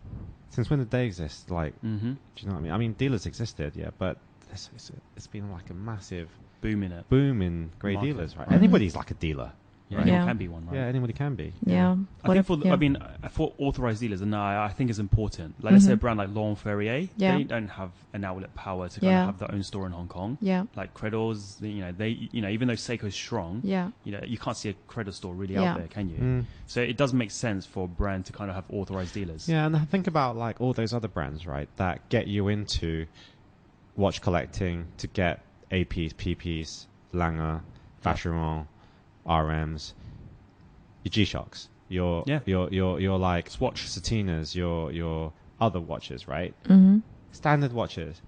Speaker 2: Since when did they exist? Like, do you know what I mean? I mean, dealers existed, yeah, but it's been like a massive
Speaker 3: Booming it.
Speaker 2: boom in grey
Speaker 3: Market.
Speaker 2: dealers, right?
Speaker 1: Mhm.
Speaker 2: Anybody's like a dealer.
Speaker 3: Yeah,
Speaker 2: Right.
Speaker 3: anyone
Speaker 1: Yeah.
Speaker 3: can be one, right?
Speaker 2: Yeah, anybody can be.
Speaker 1: Yeah.
Speaker 3: I
Speaker 1: What
Speaker 3: think
Speaker 1: if-
Speaker 3: for
Speaker 1: yeah.
Speaker 3: I mean for authorized dealers, and I think it's important. Like let's say a
Speaker 1: Mhm.
Speaker 3: brand like Laurent Ferrier,
Speaker 1: Yeah.
Speaker 3: they don't have an outlet power to kind
Speaker 1: Yeah.
Speaker 3: of have their own store in Hong Kong.
Speaker 1: Yeah.
Speaker 3: Like Credos, they even though Seiko's strong,
Speaker 1: Yeah.
Speaker 3: you can't see a Credo store really
Speaker 1: Yeah.
Speaker 3: out there, can you?
Speaker 2: Mm.
Speaker 3: So it does make sense for a brand to kind of have authorized dealers.
Speaker 2: Yeah, and I think about like all those other brands, right, that get you into watch collecting to get APs, PPs, Lange, Vacheron, RMs, your G-Shocks, your like
Speaker 3: Swatch.
Speaker 2: Satinas, your other watches, right?
Speaker 1: Mm-hmm.
Speaker 2: Standard watches.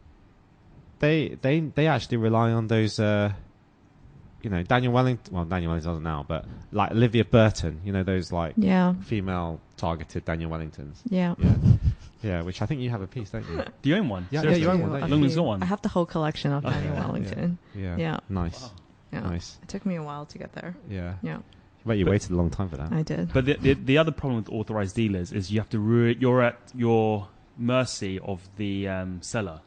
Speaker 2: They actually rely on those. Daniel Wellington. Well, Daniel Wellington doesn't now, but like Olivia Burton. Those like
Speaker 1: Yeah.
Speaker 2: female targeted Daniel Wellingtons.
Speaker 1: Yeah.
Speaker 2: Yeah, yeah. Which I think you have a piece, don't you?
Speaker 3: Do you own one?
Speaker 2: Yeah,
Speaker 3: Seriously?
Speaker 2: you own one, don't you?
Speaker 3: Lung Lung's got one.
Speaker 1: I have the whole collection of Daniel
Speaker 2: yeah,
Speaker 1: Wellington.
Speaker 2: Yeah.
Speaker 1: Yeah.
Speaker 2: Nice.
Speaker 3: Wow.
Speaker 1: Yeah.
Speaker 2: Nice.
Speaker 1: It took me a while to get there.
Speaker 2: Yeah.
Speaker 1: Yeah.
Speaker 2: But you
Speaker 3: But-
Speaker 2: waited a long time for that.
Speaker 1: I did.
Speaker 3: But the other problem with authorized dealers is you have to you're at your mercy of the seller.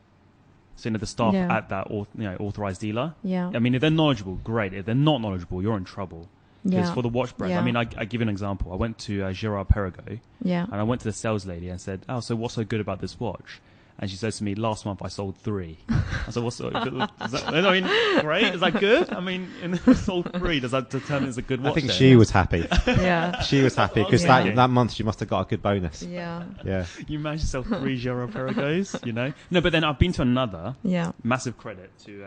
Speaker 3: So the staff
Speaker 1: Yeah.
Speaker 3: at that authorized dealer.
Speaker 1: Yeah.
Speaker 3: I mean, if they're knowledgeable, great. If they're not knowledgeable, you're in trouble. Because
Speaker 1: Yeah.
Speaker 3: for the watch brands,
Speaker 1: Yeah.
Speaker 3: I mean, I give you an example. I went to Girard Perregaux
Speaker 1: Yeah.
Speaker 3: and I went to the sales lady and said, "Oh, so what's so good about this watch?" And she says to me, last month I sold 3. I said, what's that? I mean, great. Is that good? I mean, I sold 3. Does that determine it's a good watch?
Speaker 2: I think
Speaker 3: then?
Speaker 2: she was happy.
Speaker 1: Yeah.
Speaker 2: She was happy because
Speaker 1: Yeah.
Speaker 2: that month she must have got a good bonus.
Speaker 1: Yeah.
Speaker 2: Yeah.
Speaker 3: You managed to sell 3 Giro Perigos, you know? No, but then I've been to another.
Speaker 1: Yeah.
Speaker 3: Massive credit to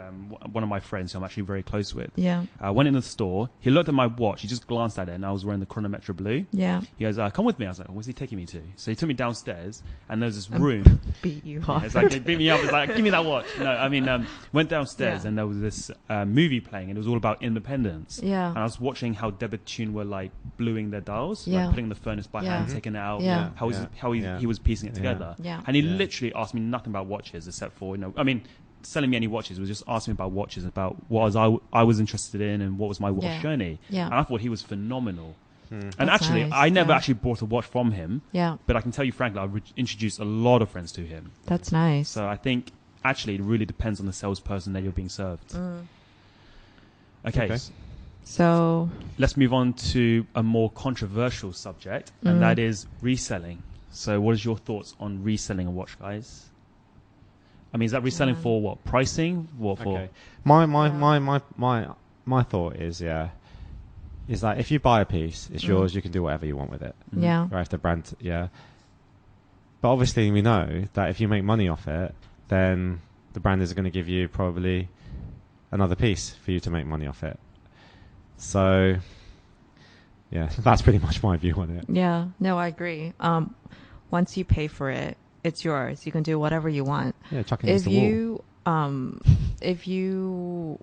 Speaker 3: one of my friends who I'm actually very close with.
Speaker 1: Yeah.
Speaker 3: I went in the store. He looked at my watch. He just glanced at it, and I was wearing the Chronometra Blue.
Speaker 1: Yeah.
Speaker 3: He goes, come with me. I was like, where's he taking me to? So he took me downstairs, and there's this room.
Speaker 1: Beat you
Speaker 3: Yeah,
Speaker 1: up.
Speaker 3: it's like, he beat me up. It's like, give me that watch. No, I mean, went downstairs,
Speaker 1: Yeah.
Speaker 3: and there was this movie playing, and it was all about independence.
Speaker 1: Yeah.
Speaker 3: And I was watching how Debitune were like bluing their dials,
Speaker 1: Yeah.
Speaker 3: like putting the furnace by
Speaker 1: Yeah.
Speaker 3: hand, taking it out,
Speaker 1: Yeah.
Speaker 3: how
Speaker 2: Yeah.
Speaker 3: he was piecing it
Speaker 2: Yeah.
Speaker 3: together.
Speaker 1: Yeah.
Speaker 3: And he
Speaker 2: Yeah.
Speaker 3: literally asked me nothing about watches except for, I mean, selling me any watches. He was just asking me about watches, about what I was interested in and what was my watch
Speaker 1: Yeah.
Speaker 3: journey.
Speaker 1: Yeah.
Speaker 3: And I thought he was phenomenal. And
Speaker 1: That's
Speaker 3: actually,
Speaker 1: nice.
Speaker 3: I never
Speaker 1: Yeah.
Speaker 3: actually bought a watch from him,
Speaker 1: Yeah.
Speaker 3: but I can tell you frankly, I've introduced a lot of friends to him.
Speaker 1: That's nice.
Speaker 3: So I think actually it really depends on the salesperson that you're being served. Okay.
Speaker 2: Okay.
Speaker 1: So,
Speaker 3: Let's move on to a more controversial subject, and that is reselling. So what is your thoughts on reselling a watch, guys? I mean, is that reselling
Speaker 1: Yeah.
Speaker 3: for what? Pricing? What for?
Speaker 2: Okay. My thought is is that if you buy a piece, it's yours. You can do whatever you want with it.
Speaker 1: yeah.
Speaker 2: Right? If the brand, yeah. But obviously, we know that if you make money off it, then the brand is going to give you probably another piece for you to make money off it. So, yeah, that's pretty much my view on it.
Speaker 1: Yeah. No, I agree. Once you pay for it, it's yours. You can do whatever you want.
Speaker 2: Yeah, chuck it against
Speaker 1: If
Speaker 2: the wall.
Speaker 1: if you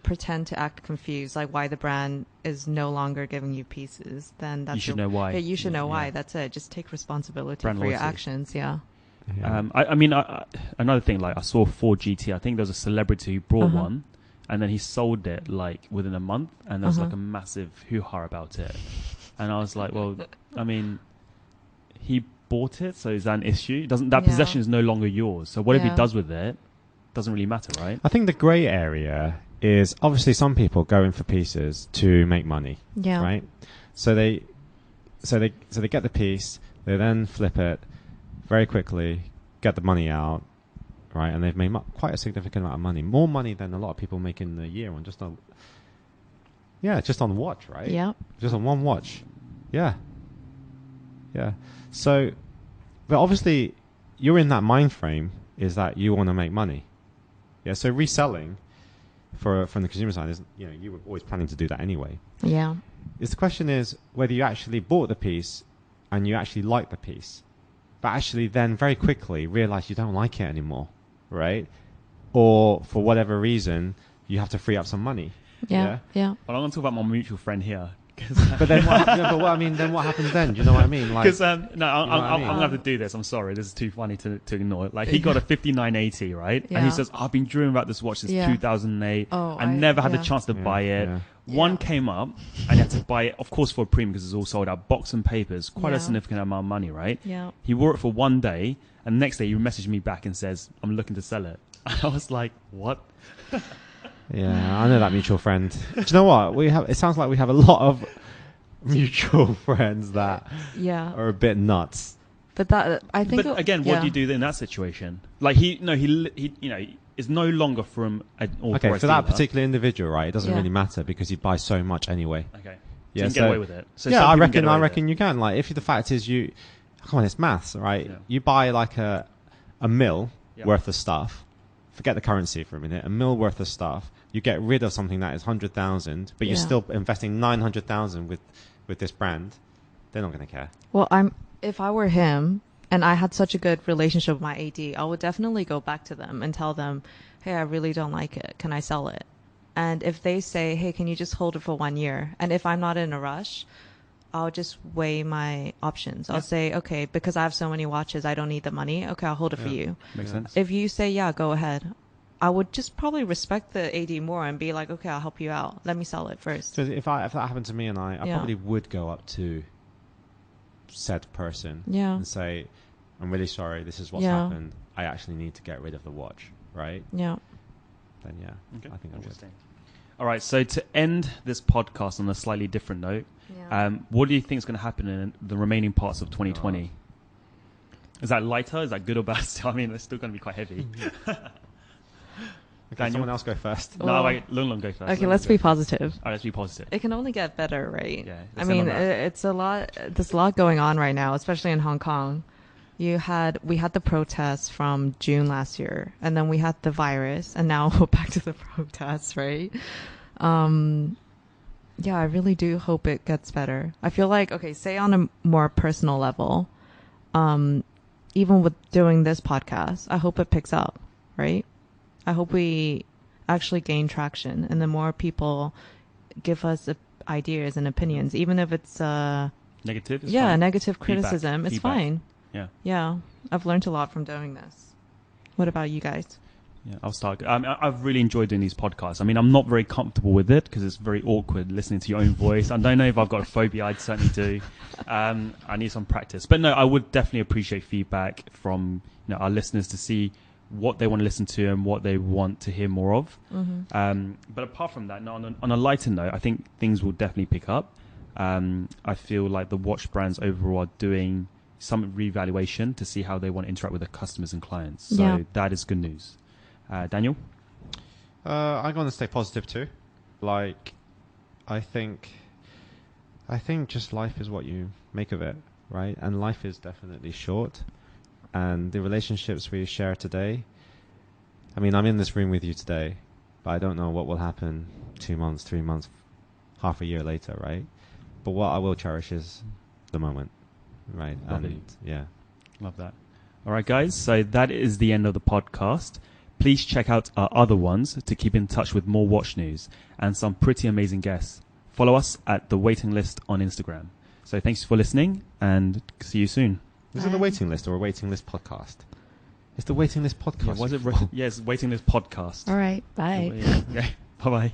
Speaker 1: pretend to act confused, like why the brand is no longer giving you pieces, then that's
Speaker 3: You should know why.
Speaker 1: Yeah, you should know why.
Speaker 3: Yeah.
Speaker 1: That's it. Just take responsibility
Speaker 3: Brand
Speaker 1: for your
Speaker 3: loyalty.
Speaker 1: actions. Yeah.
Speaker 2: Yeah.
Speaker 3: I mean, another thing, like I saw Ford GT. I think there was a celebrity who brought one, and then he sold it like within a month, and there was like a massive hoo-ha about it. And I was like, well, I mean, he bought it, so is that an issue? That
Speaker 1: Yeah.
Speaker 3: possession is no longer yours. So whatever
Speaker 1: Yeah.
Speaker 3: he does with it doesn't really matter, right?
Speaker 2: I think the grey area is obviously some people go in for pieces to make money,
Speaker 1: Yeah.
Speaker 2: right? So they get the piece, they then flip it very quickly, get the money out, right? And they've made quite a significant amount of money, more money than a lot of people make in a year on just on watch, right?
Speaker 1: Yeah.
Speaker 2: Just on one watch, yeah. So, but obviously, you're in that mind frame is that you want to make money, yeah. So reselling from the consumer side is, you were always planning to do that anyway.
Speaker 1: Yeah.
Speaker 2: The question is whether you actually bought the piece and you actually like the piece, but actually then very quickly realize you don't like it anymore, right? Or for whatever reason, you have to free up some money.
Speaker 1: Yeah. Yeah.
Speaker 3: Well, I'm going to talk about my mutual friend here.
Speaker 2: But then, then what happens then? Do you know what I mean? Like,
Speaker 3: Because
Speaker 2: what
Speaker 3: I'm
Speaker 2: I mean?
Speaker 3: going to have to do this. I'm sorry. This is too funny to ignore. Like, he got a 5980, right? And
Speaker 1: Yeah.
Speaker 3: he says, I've been dreaming about this watch since
Speaker 1: Yeah.
Speaker 3: 2008.
Speaker 1: Oh,
Speaker 3: I never had the
Speaker 1: yeah.
Speaker 3: chance to buy it.
Speaker 2: Yeah.
Speaker 3: One
Speaker 1: Yeah.
Speaker 3: came up, and he had to buy it, of course, for a premium because it's all sold out. Box and papers, quite a
Speaker 1: Yeah.
Speaker 3: significant amount of money, right?
Speaker 1: Yeah.
Speaker 3: He wore it for one day, and the next day he messaged me back and says, I'm looking to sell it. I was like, what?
Speaker 2: Yeah, I know that mutual friend. Do you know what? It sounds like we have a lot of mutual friends that
Speaker 1: Yeah.
Speaker 2: are a bit nuts.
Speaker 1: But that I think.
Speaker 3: But again, what do you do in that situation? Like he is no longer from an authorized
Speaker 2: Okay, for that
Speaker 3: dealer.
Speaker 2: particular individual, right? It doesn't
Speaker 1: Yeah.
Speaker 2: really matter because he buys so much anyway.
Speaker 3: Okay. So
Speaker 2: Yeah,
Speaker 3: you can get
Speaker 2: so-
Speaker 3: away with it. So
Speaker 2: Yeah,
Speaker 3: some
Speaker 2: I
Speaker 3: people can get away with
Speaker 2: reckon
Speaker 3: it.
Speaker 2: you can. Like, if the fact is come on, it's maths, right?
Speaker 3: Yeah.
Speaker 2: You buy like a mil
Speaker 3: Yeah.
Speaker 2: worth of stuff. Forget the currency for a minute. A mil worth of stuff. You get rid of something that is 100,000, but you're
Speaker 1: Yeah.
Speaker 2: still investing 900,000 with this brand. They're not going to care.
Speaker 1: Well, if I were him and I had such a good relationship with my AD, I would definitely go back to them and tell them, hey, I really don't like it. Can I sell it? And if they say, hey, can you just hold it for 1 year? And if I'm not in a rush, I'll just weigh my options. I'll say, okay, because I have so many watches, I don't need the money. Okay, I'll hold it for you.
Speaker 3: Makes
Speaker 2: Yeah.
Speaker 3: sense.
Speaker 1: If you say, yeah, go ahead, I would just probably respect the AD more and be like, okay, I'll help you out. Let me sell it first.
Speaker 2: So if that happened to me and I
Speaker 1: Yeah.
Speaker 2: probably would go up to said person
Speaker 1: Yeah.
Speaker 2: and say, I'm really sorry, this is what's
Speaker 1: Yeah.
Speaker 2: happened. I actually need to get rid of the watch, right?
Speaker 1: Yeah.
Speaker 2: Then yeah,
Speaker 3: Okay.
Speaker 2: I think I would.
Speaker 3: Interesting. All right, so to end this podcast on a slightly different note,
Speaker 1: Yeah.
Speaker 3: what do you think is going to happen in the remaining parts of 2020? Is that lighter? Is that good or bad? I mean, it's still going to be quite heavy.
Speaker 2: Okay, someone else go first.
Speaker 3: No,
Speaker 1: Well-
Speaker 3: wait, Lung go first.
Speaker 1: Okay, let's be positive.
Speaker 3: All right, let's be positive.
Speaker 1: It can only get better, right?
Speaker 3: Yeah,
Speaker 1: I
Speaker 3: let's
Speaker 1: mean,
Speaker 3: end on that.
Speaker 1: it's a lot. There's a lot going on right now, especially in Hong Kong. We had the protests from June last year, and then we had the virus, and now we're back to the protests, right? Yeah, I really do hope it gets better. I feel like, okay, say on a more personal level, even with doing this podcast, I hope it picks up, right? I hope we actually gain traction, and the more people give us ideas and opinions, even if it's
Speaker 3: Negative? It's
Speaker 1: yeah,
Speaker 3: fine.
Speaker 1: negative
Speaker 3: Feedback.
Speaker 1: criticism, it's
Speaker 3: Feedback.
Speaker 1: fine.
Speaker 3: Yeah.
Speaker 1: Yeah, I've learned a lot from doing this. What about you guys?
Speaker 3: Yeah, I'll start. I've really enjoyed doing these podcasts. I mean, I'm not very comfortable with it because it's very awkward listening to your own voice. I don't know if I've got a phobia. I'd certainly do. I need some practice. But no, I would definitely appreciate feedback from our listeners to see what they want to listen to and what they want to hear more of. But apart from that, no, on a lighter note, I think things will definitely pick up. I feel like the watch brands overall are doing some reevaluation to see how they want to interact with their customers and clients. So
Speaker 1: Yeah.
Speaker 3: that is good news. Daniel?
Speaker 2: I'm going to stay positive too. Like, I think just life is what you make of it, right? And life is definitely short. And the relationships we share today, I mean, I'm in this room with you today, but I don't know what will happen 2 months, 3 months, half a year later, right? But what I will cherish is the moment, right?
Speaker 3: Lovely.
Speaker 2: And yeah.
Speaker 3: Love that. All right, guys. So that is the end of the podcast. Please check out our other ones to keep in touch with more watch news and some pretty amazing guests. Follow us at The Waiting List on Instagram. So thanks for listening and see you soon.
Speaker 2: Is it the waiting list or a waiting list podcast? It's the waiting list podcast.
Speaker 3: Yeah, was it?
Speaker 2: you fool.
Speaker 3: Yes, Waiting List podcast.
Speaker 1: All right, bye.
Speaker 3: Yeah. Bye-bye.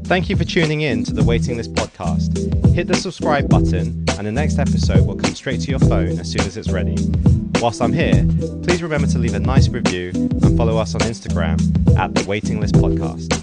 Speaker 2: Thank you for tuning in to the Waiting List podcast. Hit the subscribe button and the next episode will come straight to your phone as soon as it's ready. Whilst I'm here, please remember to leave a nice review and follow us on Instagram at the Waiting List podcast.